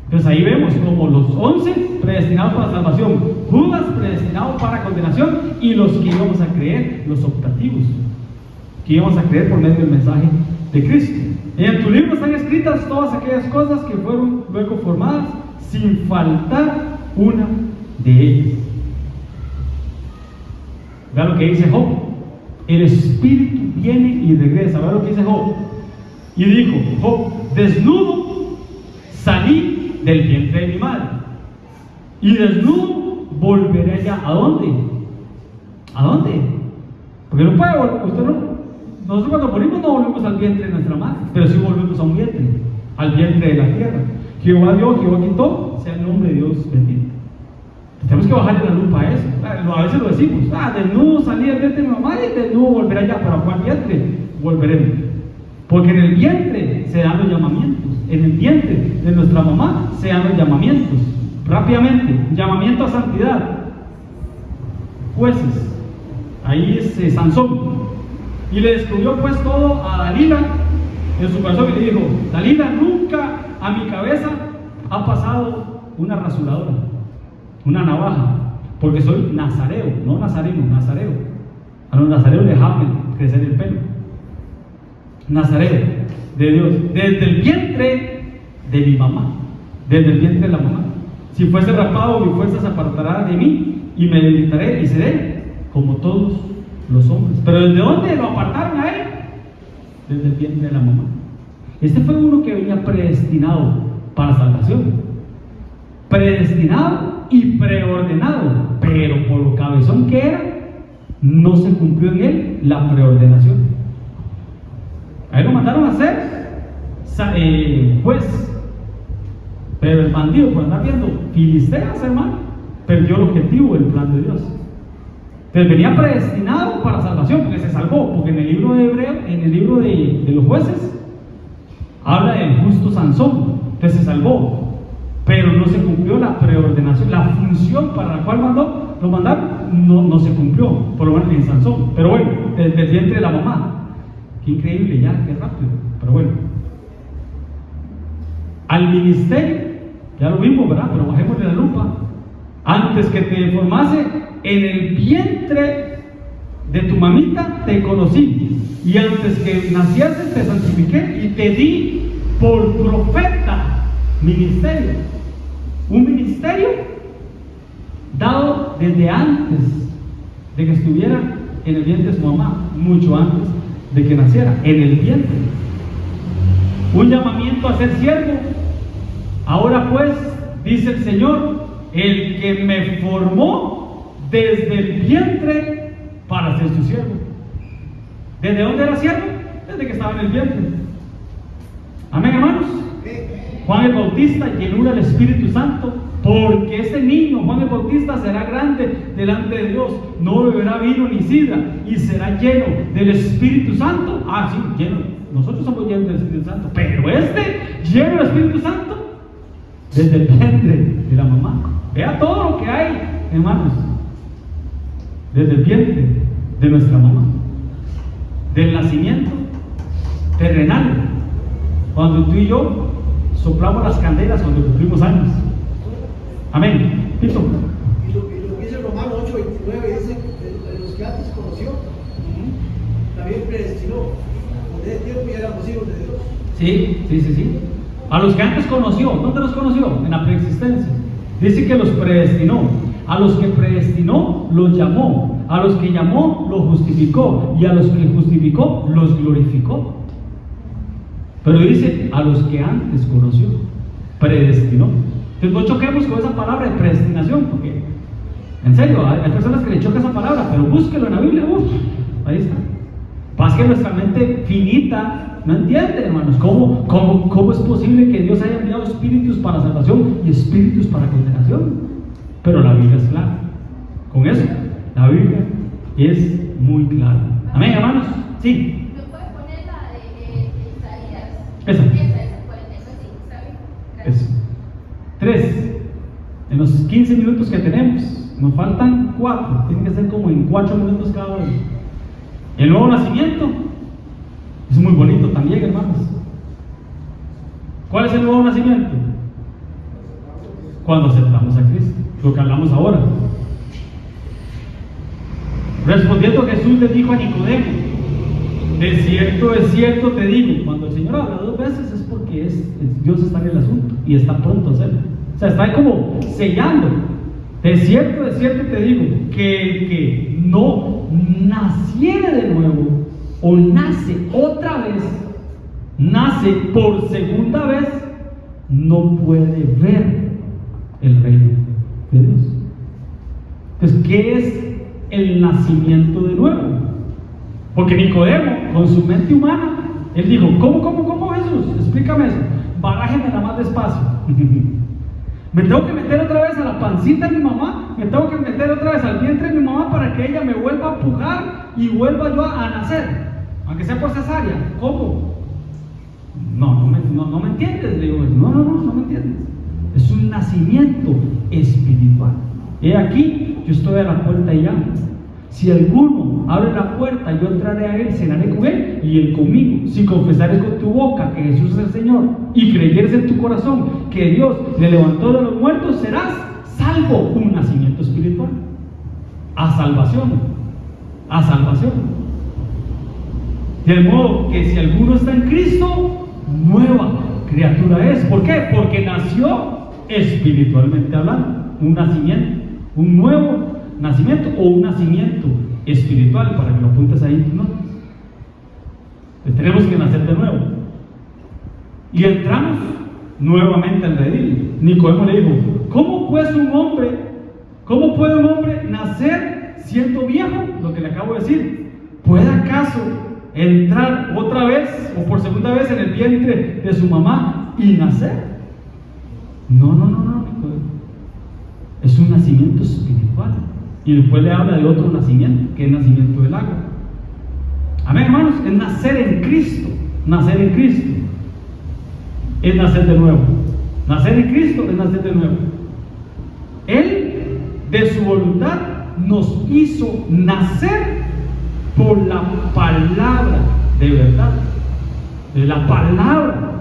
Entonces ahí vemos como los 11 predestinados para salvación, Judas predestinado para condenación, y los que íbamos a creer, los optativos, que íbamos a creer por medio del mensaje de Cristo. Y en tu libro están escritas todas aquellas cosas que fueron luego formadas, sin faltar una de ellas. Vea lo que dice Job: el espíritu viene y regresa. Vea lo que dice Job. Y dijo Job: desnudo salí del vientre de mi madre, y desnudo volveré allá. ¿A dónde? ¿A dónde? Porque no puede, usted no. Nosotros cuando morimos no volvemos al vientre de nuestra madre, pero sí volvemos a un vientre, al vientre de la tierra. Jehová dio, Jehová quitó, sea el nombre de Dios bendito. Tenemos que bajarle la lupa a eso. A veces lo decimos: desnudo salí del vientre de mi mamá y desnudo volveré allá. ¿Pero a cuál vientre volveremos? Porque en el vientre se dan los llamamientos. En el vientre de nuestra mamá se dan los llamamientos. Rápidamente: llamamiento a santidad. Jueces. Ahí es Sansón. Y le descubrió pues todo a Dalila en su corazón y le dijo: Dalila, nunca a mi cabeza ha pasado una rasuradora, una navaja, porque soy nazareo, no nazareno, nazareo. A los nazareos les dejaban crecer el pelo. Nazareo de Dios, desde el vientre de mi mamá, desde el vientre de la mamá. Si fuese rapado, mi fuerza se apartará de mí y me debilitaré y seré como todos los hombres. Pero ¿desde dónde lo apartaron a él? Desde el vientre de la mamá. Este fue uno que venía predestinado para salvación, predestinado y preordenado, pero por lo cabezón que era, no se cumplió en él la preordenación. Ahí lo mandaron a ser juez, pero el bandido, por andar viendo filisteas, hermano, perdió el objetivo del plan de Dios. Entonces venía predestinado para salvación, porque se salvó, porque en el libro de Hebreo, en el libro de los jueces, habla del justo Sansón. Entonces se salvó, pero no se cumplió la preordenación, la función para la cual lo mandaron, no se cumplió, por lo menos en Sansón. Pero bueno, desde el vientre de la mamá. Qué increíble, ya, qué rápido. Pero bueno, al ministerio Ya lo vimos, ¿verdad? Pero bajémosle la lupa. Antes que te formase en el vientre de tu mamita te conocí, y antes que nacieses te santifiqué y te di por profeta ministerio. Un ministerio dado desde antes de que estuviera en el vientre de su mamá, mucho antes de que naciera, en el vientre. Un llamamiento a ser siervo. Ahora pues, dice el Señor, el que me formó desde el vientre para ser su siervo. ¿Desde dónde era siervo? Desde que estaba en el vientre. Amén, hermanos. Juan el Bautista, llenura del Espíritu Santo, porque ese niño, Juan el Bautista, será grande delante de Dios, no beberá vino ni sidra, y será lleno del Espíritu Santo. Ah, sí, lleno. Nosotros somos llenos del Espíritu Santo, pero lleno del Espíritu Santo, desde el vientre de la mamá. Vea todo lo que hay, hermanos, desde el vientre de nuestra mamá, del nacimiento terrenal, cuando tú y yo soplamos las candelas cuando cumplimos años. Amén. Pito. Y lo que dice Romanos 8:29 dice que los que antes conoció, también predestinó. Desde ese tiempo ya éramos hijos de Dios. Sí. A los que antes conoció, ¿dónde los conoció? En la preexistencia. Dice que los predestinó. A los que predestinó, los llamó. A los que llamó, los justificó. Y a los que justificó, los glorificó. Pero dice, a los que antes conoció, predestinó. Entonces no choquemos con esa palabra de predestinación, porque, en serio, hay personas que le choca esa palabra, pero búsquelo en la Biblia, ahí está. Pasa que nuestra mente finita no entiende, hermanos, cómo es posible que Dios haya enviado espíritus para salvación y espíritus para condenación. Pero la Biblia es clara. Con eso, la Biblia es muy clara. Amén, hermanos. Sí. ¿Me puedes poner la de Isaías? Esa. 45, ¿está bien? Gracias. Eso. 3. En los 15 minutos que tenemos, nos faltan 4. Tienen que ser como en 4 minutos cada uno. El nuevo nacimiento es muy bonito también, hermanos. ¿Cuál es el nuevo nacimiento? Cuando aceptamos a Cristo, lo que hablamos ahora. Respondiendo, Jesús le dijo a Nicodemo: de cierto te digo. Cuando el Señor habla 2 veces es porque Dios está en el asunto y está pronto a hacerlo. O sea, está como sellando. De cierto te digo, que el que no naciere de nuevo, o nace otra vez, nace por segunda vez, no puede ver el reino de Dios. Entonces, ¿qué es el nacimiento de nuevo? Porque Nicodemo, con su mente humana, él dijo: ¿Cómo Jesús? Explícame eso. Barájemela más despacio. Me tengo que meter otra vez a la pancita de mi mamá, me tengo que meter otra vez al vientre de mi mamá para que ella me vuelva a empujar y vuelva yo a nacer, aunque sea por cesárea. ¿Cómo? No me entiendes, le digo. No me entiendes. Es un nacimiento espiritual. He aquí, yo estoy a la puerta y llamo. Si alguno abre la puerta, yo entraré a él, cenaré con él y él conmigo. Si confesares con tu boca que Jesús es el Señor y creyeres en tu corazón que Dios le levantó de los muertos, serás salvo. Un nacimiento espiritual. A salvación. De modo que si alguno está en Cristo, nueva criatura es. ¿Por qué? Porque nació espiritualmente hablando. Un nacimiento, un nuevo nacimiento o un nacimiento espiritual, para que lo apuntes ahí en tus notas. Pues tenemos que nacer de nuevo. Y entramos nuevamente al redil. Nicodemo le dijo: ¿cómo puede un hombre nacer siendo viejo? Lo que le acabo de decir. ¿Puede acaso entrar otra vez o por segunda vez en el vientre de su mamá y nacer? No, Nicodemo. Es un nacimiento espiritual. Y después le habla de otro nacimiento, que es el nacimiento del agua. Amén, hermanos. Es nacer en Cristo. Es nacer de nuevo. Nacer en Cristo es nacer de nuevo. Él, de su voluntad, nos hizo nacer por la palabra de verdad. De la palabra.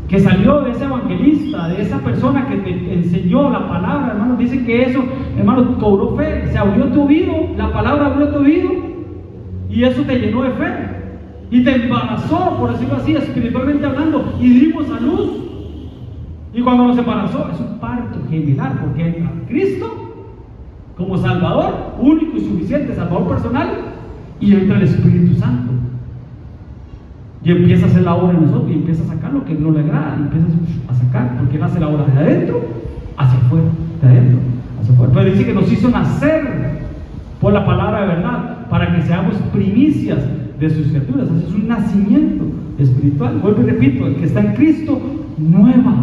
que salió de ese evangelista, de esa persona que te enseñó la palabra, hermano, dice que eso, hermano, cobró fe, se abrió tu oído, la palabra abrió tu oído, y eso te llenó de fe, y te embarazó, por decirlo así, espiritualmente hablando, y dimos a luz. Y cuando nos embarazó, es un parto gemelar, porque entra Cristo como Salvador, único y suficiente, Salvador personal, y entra el Espíritu Santo. Y empieza a hacer la obra en nosotros, y empieza a sacar lo que no le agrada, y empieza a sacar, porque Él hace la obra de adentro hacia afuera, de adentro hacia afuera. Pero dice que nos hizo nacer por la palabra de verdad, para que seamos primicias de sus criaturas. Ese es un nacimiento espiritual. Vuelvo y repito, el que está en Cristo, nueva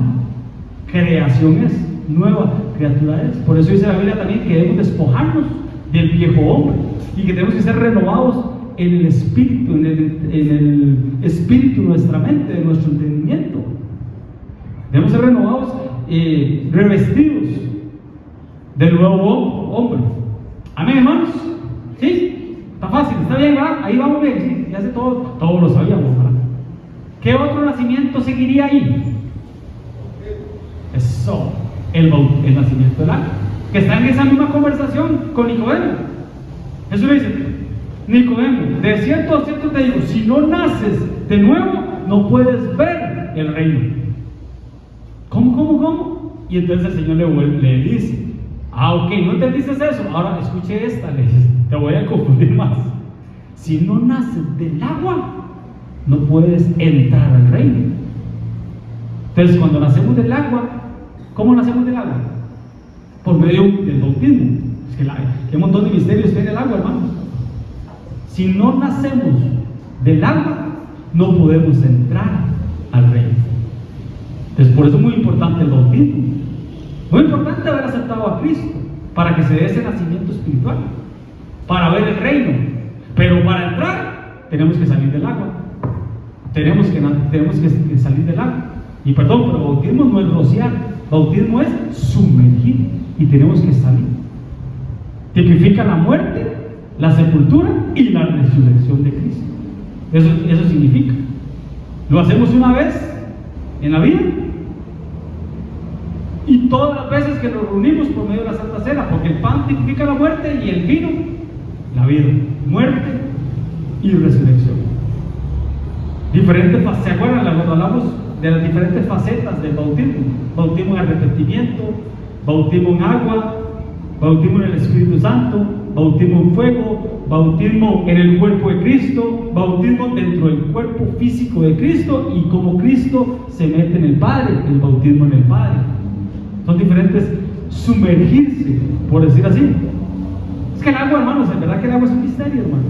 creación es, nueva criatura es. Por eso dice la Biblia también que debemos despojarnos del viejo hombre, y que tenemos que ser renovados en el espíritu, en el espíritu de nuestra mente, de nuestro entendimiento. Debemos ser renovados, revestidos del nuevo hombre. Amén, hermanos. ¿Sí? Está fácil, está bien, ¿verdad? Ahí vamos bien, sí, ya sé todo lo sabíamos, ¿verdad? ¿Qué otro nacimiento seguiría ahí? Eso, el nacimiento del agua, que está en esa misma conversación con Nicodemo. Jesús le dice: Nicodemo, de cierto a cierto te digo, si no naces de nuevo, no puedes ver el reino. ¿Cómo? Y entonces el Señor le dice: ok, no entendiste eso, ahora escuche esta, le dice, te voy a confundir más. Si no naces del agua, no puedes entrar al reino. Entonces, cuando nacemos del agua, ¿cómo nacemos del agua? Por medio del bautismo. Es que hay un montón de misterios tiene el agua, hermanos. Si no nacemos del agua, no podemos entrar al reino. Entonces, por eso es muy importante el bautismo. Muy importante haber aceptado a Cristo para que se dé ese nacimiento espiritual, para ver el reino. Pero para entrar, tenemos que salir del agua. Tenemos que salir del agua. Y perdón, pero bautismo no es rociar, bautismo es sumergir, y tenemos que salir. Tipifica la muerte, la sepultura y la resurrección de Cristo. Eso significa. Lo hacemos una vez en la vida, y todas las veces que nos reunimos por medio de la Santa Cena, porque el pan tipifica la muerte y el vino la vida, muerte y resurrección. Diferentes facetas. ¿Se acuerdan cuando hablamos de las diferentes facetas del bautismo? Bautismo en arrepentimiento, bautismo en agua, bautismo en el Espíritu Santo, bautismo en fuego, bautismo en el cuerpo de Cristo, bautismo dentro del cuerpo físico de Cristo, y como Cristo se mete en el Padre, el bautismo en el Padre. Son diferentes sumergirse, por decir así. Es que el agua, hermanos, en verdad que el agua es un misterio, hermano.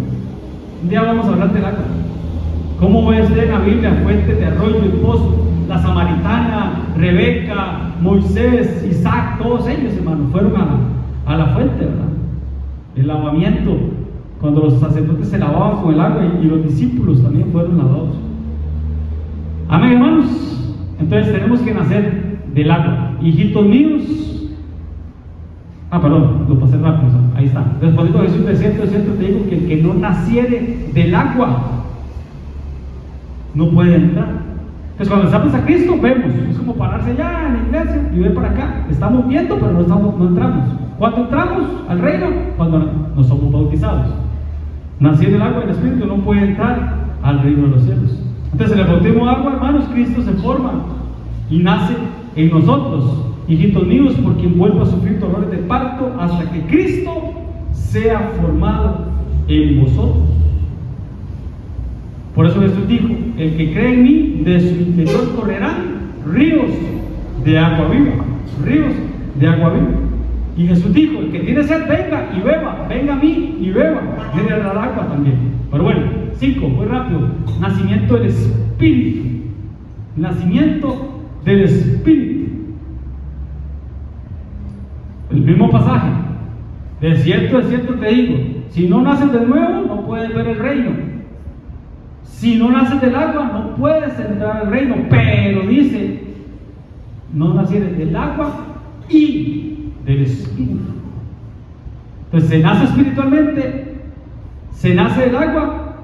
Un día vamos a hablar del agua. ¿Cómo ves en la Biblia fuentes de arroyo y pozo? La samaritana, Rebeca, Moisés, Isaac, todos ellos, hermano, fueron a la fuente, ¿verdad? El lavamiento, cuando los sacerdotes se lavaban con el agua, y los discípulos también fueron lavados. Amén, hermanos. Entonces tenemos que nacer del agua. Hijitos míos. Perdón, lo pasé rápido. Ahí está. Respondiendo a Jesús, de cierto te digo que el que no naciere del agua no puede entrar. Entonces, cuando estamos a Cristo, vemos. Es como pararse allá en la iglesia y ver para acá. Estamos viendo, pero no entramos. Cuando entramos al reino, cuando no somos bautizados. Nacido del agua y del Espíritu, no puede entrar al reino de los cielos. Entonces, en el bautismo de agua, hermanos, Cristo se forma y nace en nosotros. Hijitos míos, por quien vuelvo a sufrir dolores de parto hasta que Cristo sea formado en vosotros. Por eso Jesús dijo: el que cree en mí, de su interior correrán ríos de agua viva. Ríos de agua viva. Y Jesús dijo: el que tiene sed, venga y beba. Venga a mí y beba. Viene al agua también. Pero bueno, 5, muy rápido. Nacimiento del Espíritu. Nacimiento del Espíritu. El mismo pasaje. De cierto te digo, si no naces de nuevo, no puedes ver el reino. Si no naces del agua, no puedes entrar al reino. Pero dice: no nacieres del agua y del Espíritu. Entonces se nace espiritualmente, se nace del agua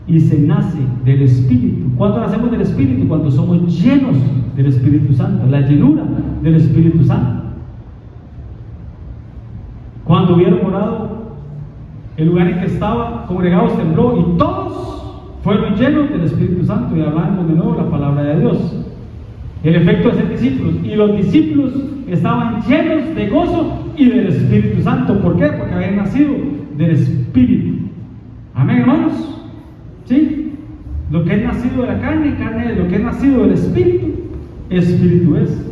y se nace del Espíritu. ¿Cuándo nacemos del Espíritu? Cuando somos llenos del Espíritu Santo, la llenura del Espíritu Santo. Cuando hubieron orado, el lugar en que estaba congregados tembló y todos fueron llenos del Espíritu Santo y hablando de nuevo la palabra de Dios. El efecto de ser discípulos, y los discípulos estaban llenos de gozo y del Espíritu Santo. ¿Por qué? Porque habían nacido del Espíritu. Amén, hermanos. ¿Sí? Lo que es nacido de la carne, carne es. Lo que es nacido del Espíritu, Espíritu es.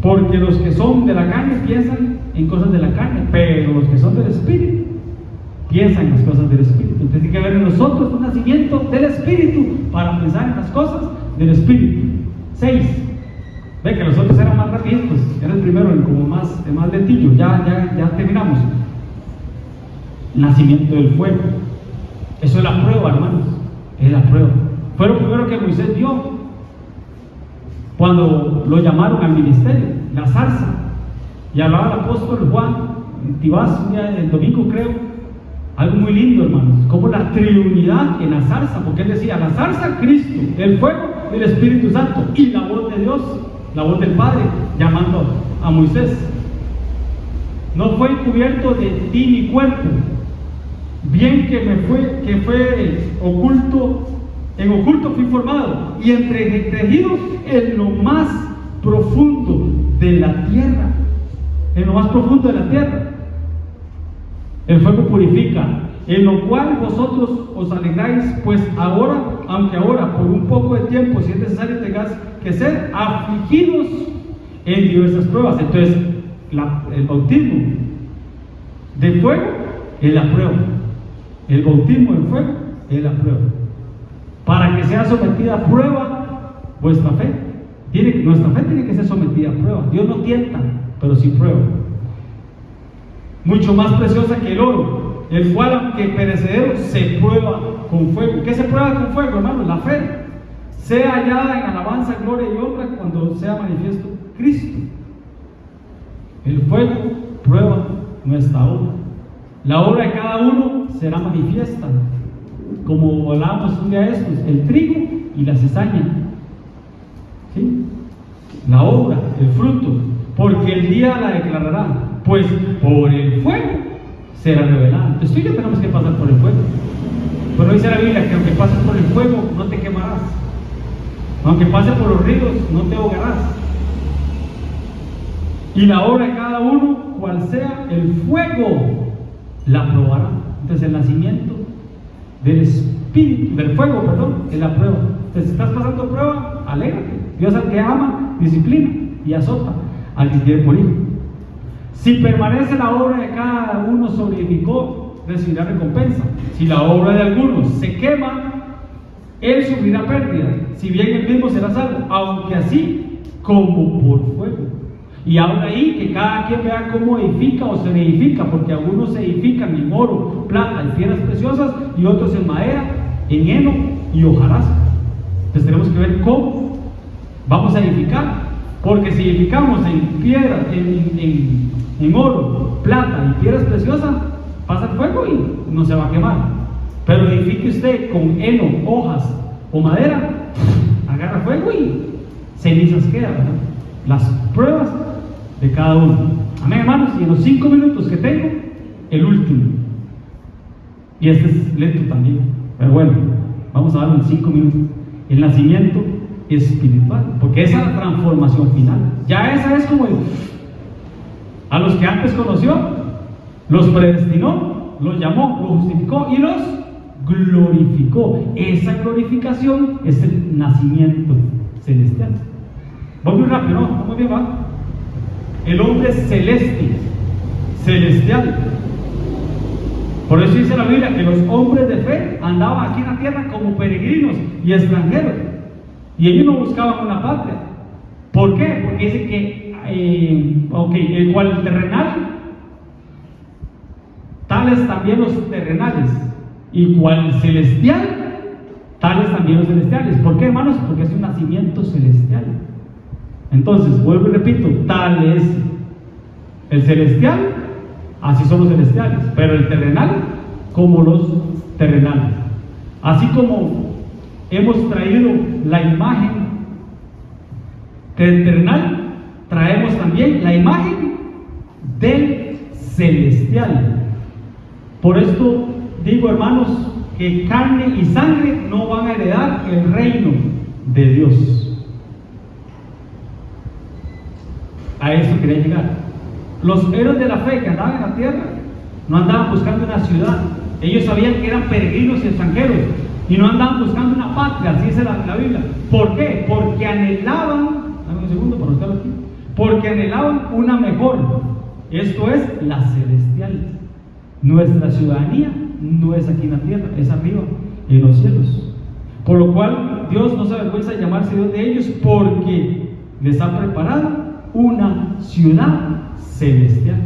Porque los que son de la carne piensan en cosas de la carne, pero los que son del Espíritu piensan en las cosas del Espíritu. Entonces tiene que haber en nosotros un nacimiento del Espíritu para pensar en las cosas del Espíritu. 6. Ve que los otros eran más rapiditos, era el primero, como más lentillo. Ya terminamos. Nacimiento del fuego. Eso es la prueba, hermanos. Es la prueba. Fue lo primero que Moisés vio cuando lo llamaron al ministerio, la zarza. Y hablaba el apóstol Juan Tibás, el domingo creo, algo muy lindo, hermanos, como la triunidad en la zarza, porque él decía, la zarza, Cristo, el fuego, el Espíritu Santo, y la voz de Dios, la voz del Padre, llamando a Moisés. No fue encubierto de ti mi cuerpo, bien que fue oculto, en oculto fui formado, y entretejido en lo más profundo de la tierra. En lo más profundo de la tierra. El fuego purifica, en lo cual vosotros os alegráis, pues ahora, aunque ahora por un poco de tiempo, si es necesario, tengáis que ser afligidos en diversas pruebas. Entonces, el bautismo de fuego es la prueba. El bautismo de fuego es la prueba. Para que sea sometida a prueba vuestra fe. Nuestra fe tiene que ser sometida a prueba. Dios no tienta, pero sí prueba. Mucho más preciosa que el oro, el cual aunque perecedero se prueba con fuego. ¿Qué se prueba con fuego, hermanos? La fe. Sea hallada en alabanza, gloria y honra cuando sea manifiesto Cristo. El fuego prueba nuestra obra. La obra de cada uno será manifiesta, como hablábamos un día de estos, el trigo y la cizaña. ¿Sí? La obra, el fruto, porque el día la declarará, pues por el fuego será revelada. Entonces tú y yo tenemos que pasar por el fuego. Pero dice la Biblia que aunque pases por el fuego no te quemarás, aunque pases por los ríos no te ahogarás. Y la obra de cada uno, cual sea el fuego, la probará. Entonces el nacimiento del espíritu, del fuego, es la prueba. Entonces si estás pasando prueba, alégrate. Dios al que ama, disciplina y azota al que quiere morir. Si permanece la obra de cada uno sobreedificó, recibirá recompensa. Si la obra de algunos se quema, él sufrirá pérdida, si bien él mismo será salvo, aunque así como por fuego. Y aún ahí que cada quien vea cómo edifica o se edifica, porque algunos se edifican en oro, plata y piedras preciosas, y otros en madera, en heno y hojarasca. Entonces tenemos que ver cómo vamos a edificar, porque si edificamos en piedra, en oro, plata y piedras preciosas, pasa el fuego y no se va a quemar. Pero edifique usted con heno, hojas o madera, agarra fuego y cenizas quedan, ¿verdad? Las pruebas de cada uno. Amén, hermanos. Y en los 5 minutos que tengo, el último. Y este es lento también, pero bueno, vamos a darlo en 5 minutos. El nacimiento espiritual, porque esa es la transformación final. Ya esa es como a los que antes conoció, los predestinó, los llamó, los justificó y los glorificó. Esa glorificación es el nacimiento celestial. Voy muy rápido, ¿no? Muy bien, va. El hombre celeste, celestial. Por eso dice la Biblia que los hombres de fe andaban aquí en la tierra como peregrinos y extranjeros. Y ellos no buscaban una patria. ¿Por qué? Porque dice que, el cual terrenal, tales también los terrenales. Y cual celestial, tales también los celestiales. ¿Por qué, hermanos? Porque es un nacimiento celestial. Entonces, vuelvo y repito, tal es el celestial, así son los celestiales, pero el terrenal como los terrenales. Así como hemos traído la imagen terrenal, traemos también la imagen del celestial. Por esto digo, hermanos, que carne y sangre no van a heredar el reino de Dios. A eso quería llegar. Los héroes de la fe que andaban en la tierra no andaban buscando una ciudad. Ellos sabían que eran peregrinos y extranjeros y no andaban buscando una patria, así dice la Biblia. ¿Por qué? Porque anhelaban, dame un segundo para buscarlo aquí, porque anhelaban una mejor, esto es la celestial. Nuestra ciudadanía no es aquí en la tierra, es arriba en los cielos. Por lo cual Dios no se avergüenza de llamarse Dios de ellos, porque les ha preparado una ciudad celestial.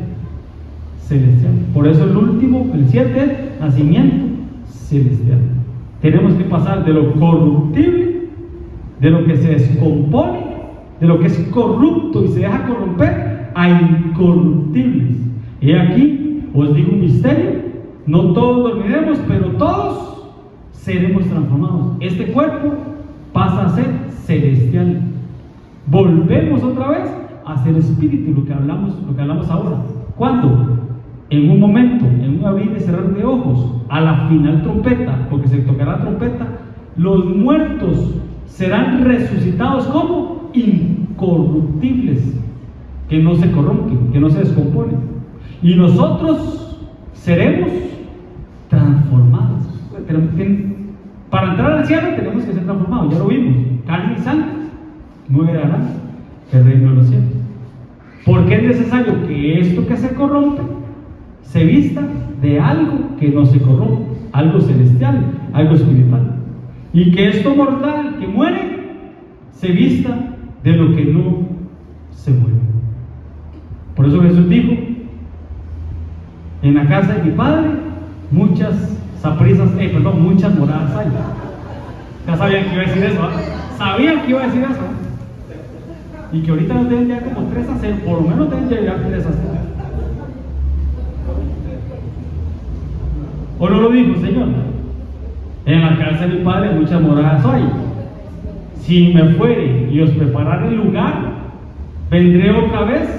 Celestial. Por eso el último, el 7, es nacimiento celestial. Tenemos que pasar de lo corruptible, de lo que se descompone, de lo que es corrupto y se deja corromper, a incorruptibles. Y aquí os digo un misterio: no todos dormiremos, pero todos seremos transformados. Este cuerpo pasa a ser celestial. Volvemos otra vez a ser espíritu, lo que hablamos ahora. ¿Cuándo? En un momento, en un abrir y cerrar de ojos, a la final trompeta, porque se tocará trompeta, los muertos serán resucitados como incorruptibles, que no se corrompen, que no se descomponen, y nosotros seremos transformados. Para entrar al cielo tenemos que ser transformados, ya lo vimos. Carne y sangre no heredarán el reino de los cielos, porque es necesario que esto que se corrompe se vista de algo que no se corrompe, algo celestial, algo espiritual, y que esto mortal que muere se vista de lo que no se muere. Por eso Jesús dijo: en la casa de mi Padre muchas moradas hay. Ya sabían que iba a decir eso, ¿eh? Sabían que iba a decir eso, y que ahorita nos deben ya como 3 a 0, por lo menos deben llegar 3 a 0. ¿O no lo dijo, Señor? En la casa de mi Padre muchas moradas hay. Si me fuere y os prepararé el lugar, vendré otra vez,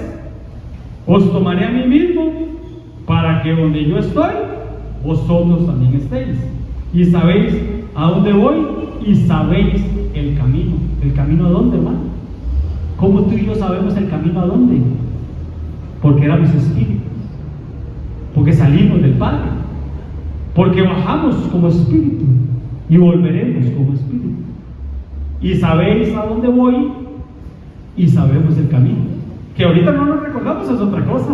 os tomaré a mí mismo, para que donde yo estoy, vosotros también estéis. Y sabéis a dónde voy, y sabéis el camino. ¿El camino a dónde, hermano? ¿Cómo tú y yo sabemos el camino a dónde? Porque éramos espíritus, porque salimos del Padre, porque bajamos como espíritu y volveremos como espíritu. Y sabéis a dónde voy y sabemos el camino. Que ahorita no lo recordamos, es otra cosa.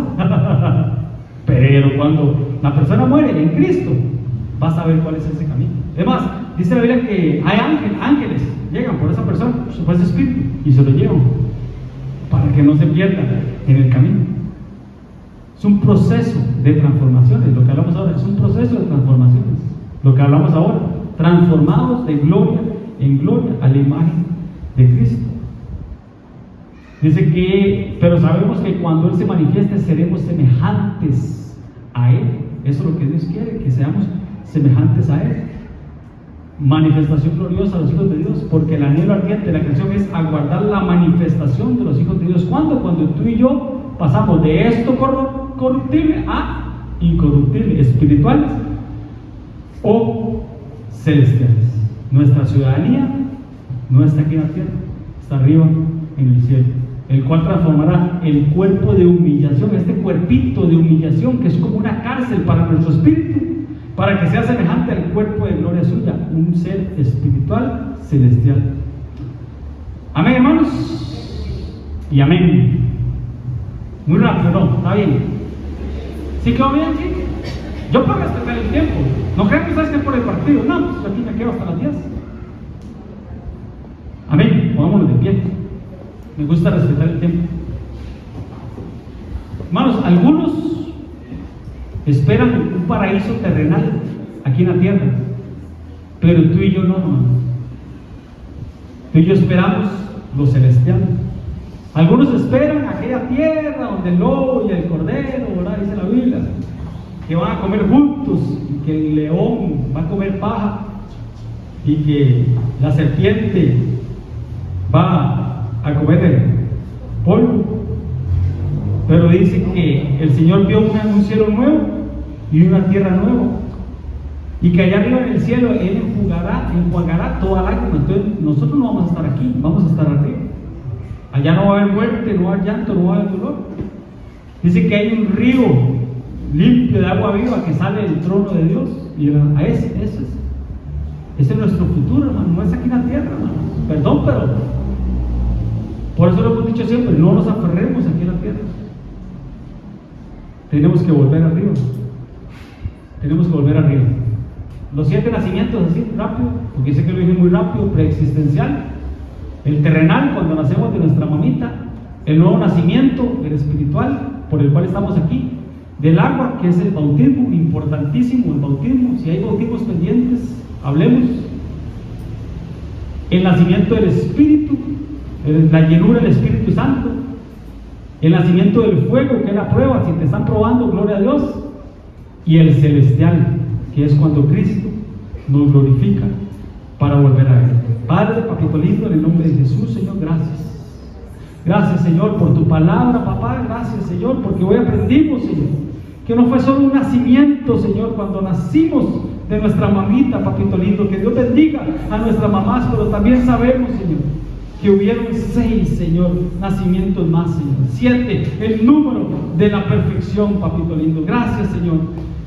Pero cuando la persona muere en Cristo, va a saber cuál es ese camino. Además, dice la Biblia que hay ángeles llegan por esa persona, por ese espíritu, y se lo llevan para que no se pierda en el camino. Es un proceso de transformaciones. Lo que hablamos ahora es un proceso de transformaciones. Lo que hablamos ahora, transformados de gloria en gloria a la imagen de Cristo. Dice que, pero sabemos que cuando Él se manifieste seremos semejantes a Él. Eso es lo que Dios quiere, que seamos semejantes a Él. Manifestación gloriosa a los hijos de Dios, porque el anhelo ardiente de la creación es aguardar la manifestación de los hijos de Dios. ¿Cuándo? Cuando tú y yo pasamos de esto corruptible a incorruptible, espirituales o celestiales. Nuestra ciudadanía no está aquí en la tierra, está arriba en el cielo, el cual transformará el cuerpo de humillación, este cuerpito de humillación que es como una cárcel para nuestro espíritu, para que sea semejante al cuerpo de gloria suya, un ser espiritual celestial. Amén, hermanos, y amén. Muy rápido, no, está bien. ¿Sí quedó bien, sí? Yo puedo respetar el tiempo. No crean que ustedes estén por el partido. No, pues aquí me quedo hasta las 10. Amén, pongámonos de pie. Me gusta respetar el tiempo. Hermanos, algunos esperan un paraíso terrenal aquí en la tierra, pero tú y yo no, hermano. Tú y yo esperamos lo celestial. Algunos esperan aquella tierra donde el lobo y el cordero, ¿verdad? Dice la Biblia, que van a comer juntos y que el león va a comer paja. y que la serpiente va a comer el polvo. Pero dice que el Señor vio un cielo nuevo y una tierra nueva, y que allá arriba en el cielo Él enjuagará toda lágrima. Entonces nosotros no vamos a estar aquí, vamos a estar arriba. Allá no va a haber muerte, no va a haber llanto, no va a haber dolor. Dice que hay un río limpio de agua viva que sale del trono de Dios, y ese es nuestro futuro, hermano. No es aquí en la tierra, hermano. Perdón, pero por eso lo hemos dicho siempre: no nos aferremos aquí en la tierra. Tenemos que volver arriba. Tenemos que volver arriba. Los 7 nacimientos, así rápido, porque sé que lo dije muy rápido: preexistencial, el terrenal, cuando nacemos de nuestra mamita; el nuevo nacimiento, el espiritual, por el cual estamos aquí; del agua, que es el bautismo, importantísimo el bautismo. Si hay bautismos pendientes, hablemos. El nacimiento del Espíritu, la llenura del Espíritu Santo; el nacimiento del fuego, que es la prueba, si te están probando, gloria a Dios; y el celestial, que es cuando Cristo nos glorifica para volver a Él. Padre, papito lindo, en el nombre de Jesús, Señor, gracias. Gracias, Señor, por tu palabra, papá. Gracias, Señor, porque hoy aprendimos, Señor, que no fue solo un nacimiento, Señor, cuando nacimos de nuestra mamita, papito lindo. Que Dios bendiga a nuestras mamás, pero también sabemos, Señor, que hubieron 6, Señor, nacimientos más, Señor. 7, el número de la perfección, papito lindo. Gracias, Señor,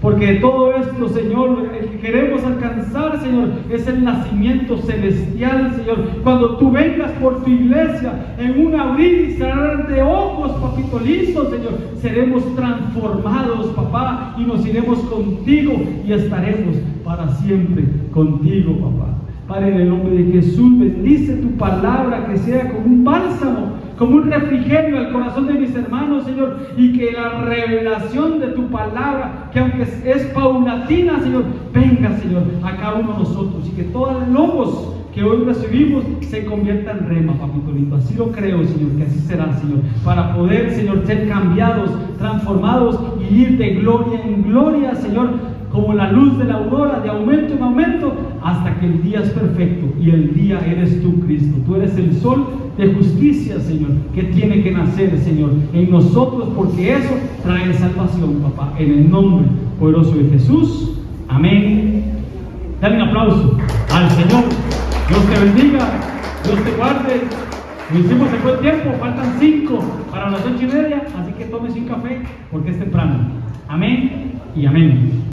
porque de todo esto, Señor, el que queremos alcanzar, Señor, es el nacimiento celestial, Señor. Cuando tú vengas por tu iglesia, en un abrir y cerrar de ojos, papito lindo, Señor, seremos transformados, papá, y nos iremos contigo y estaremos para siempre contigo, papá. Padre, en el nombre de Jesús, bendice tu palabra, que sea como un bálsamo, como un refrigerio al corazón de mis hermanos, Señor, y que la revelación de tu palabra, que aunque es paulatina, Señor, venga, Señor, a cada uno de nosotros, y que todos los logos que hoy recibimos se convierta en rema, papito lindo. Así lo creo, Señor, que así será, Señor, para poder, Señor, ser cambiados, transformados y ir de gloria en gloria, Señor, como la luz de la aurora, de aumento en aumento, hasta que el día es perfecto, y el día eres tú, Cristo. Tú eres el sol de justicia, Señor, que tiene que nacer, Señor, en nosotros, porque eso trae salvación, papá, en el nombre poderoso de Jesús. Amén. Dale un aplauso al Señor. Dios te bendiga, Dios te guarde. Lo hicimos en buen tiempo, faltan 5 para las 8:30, así que tómese un café porque es temprano. Amén y amén.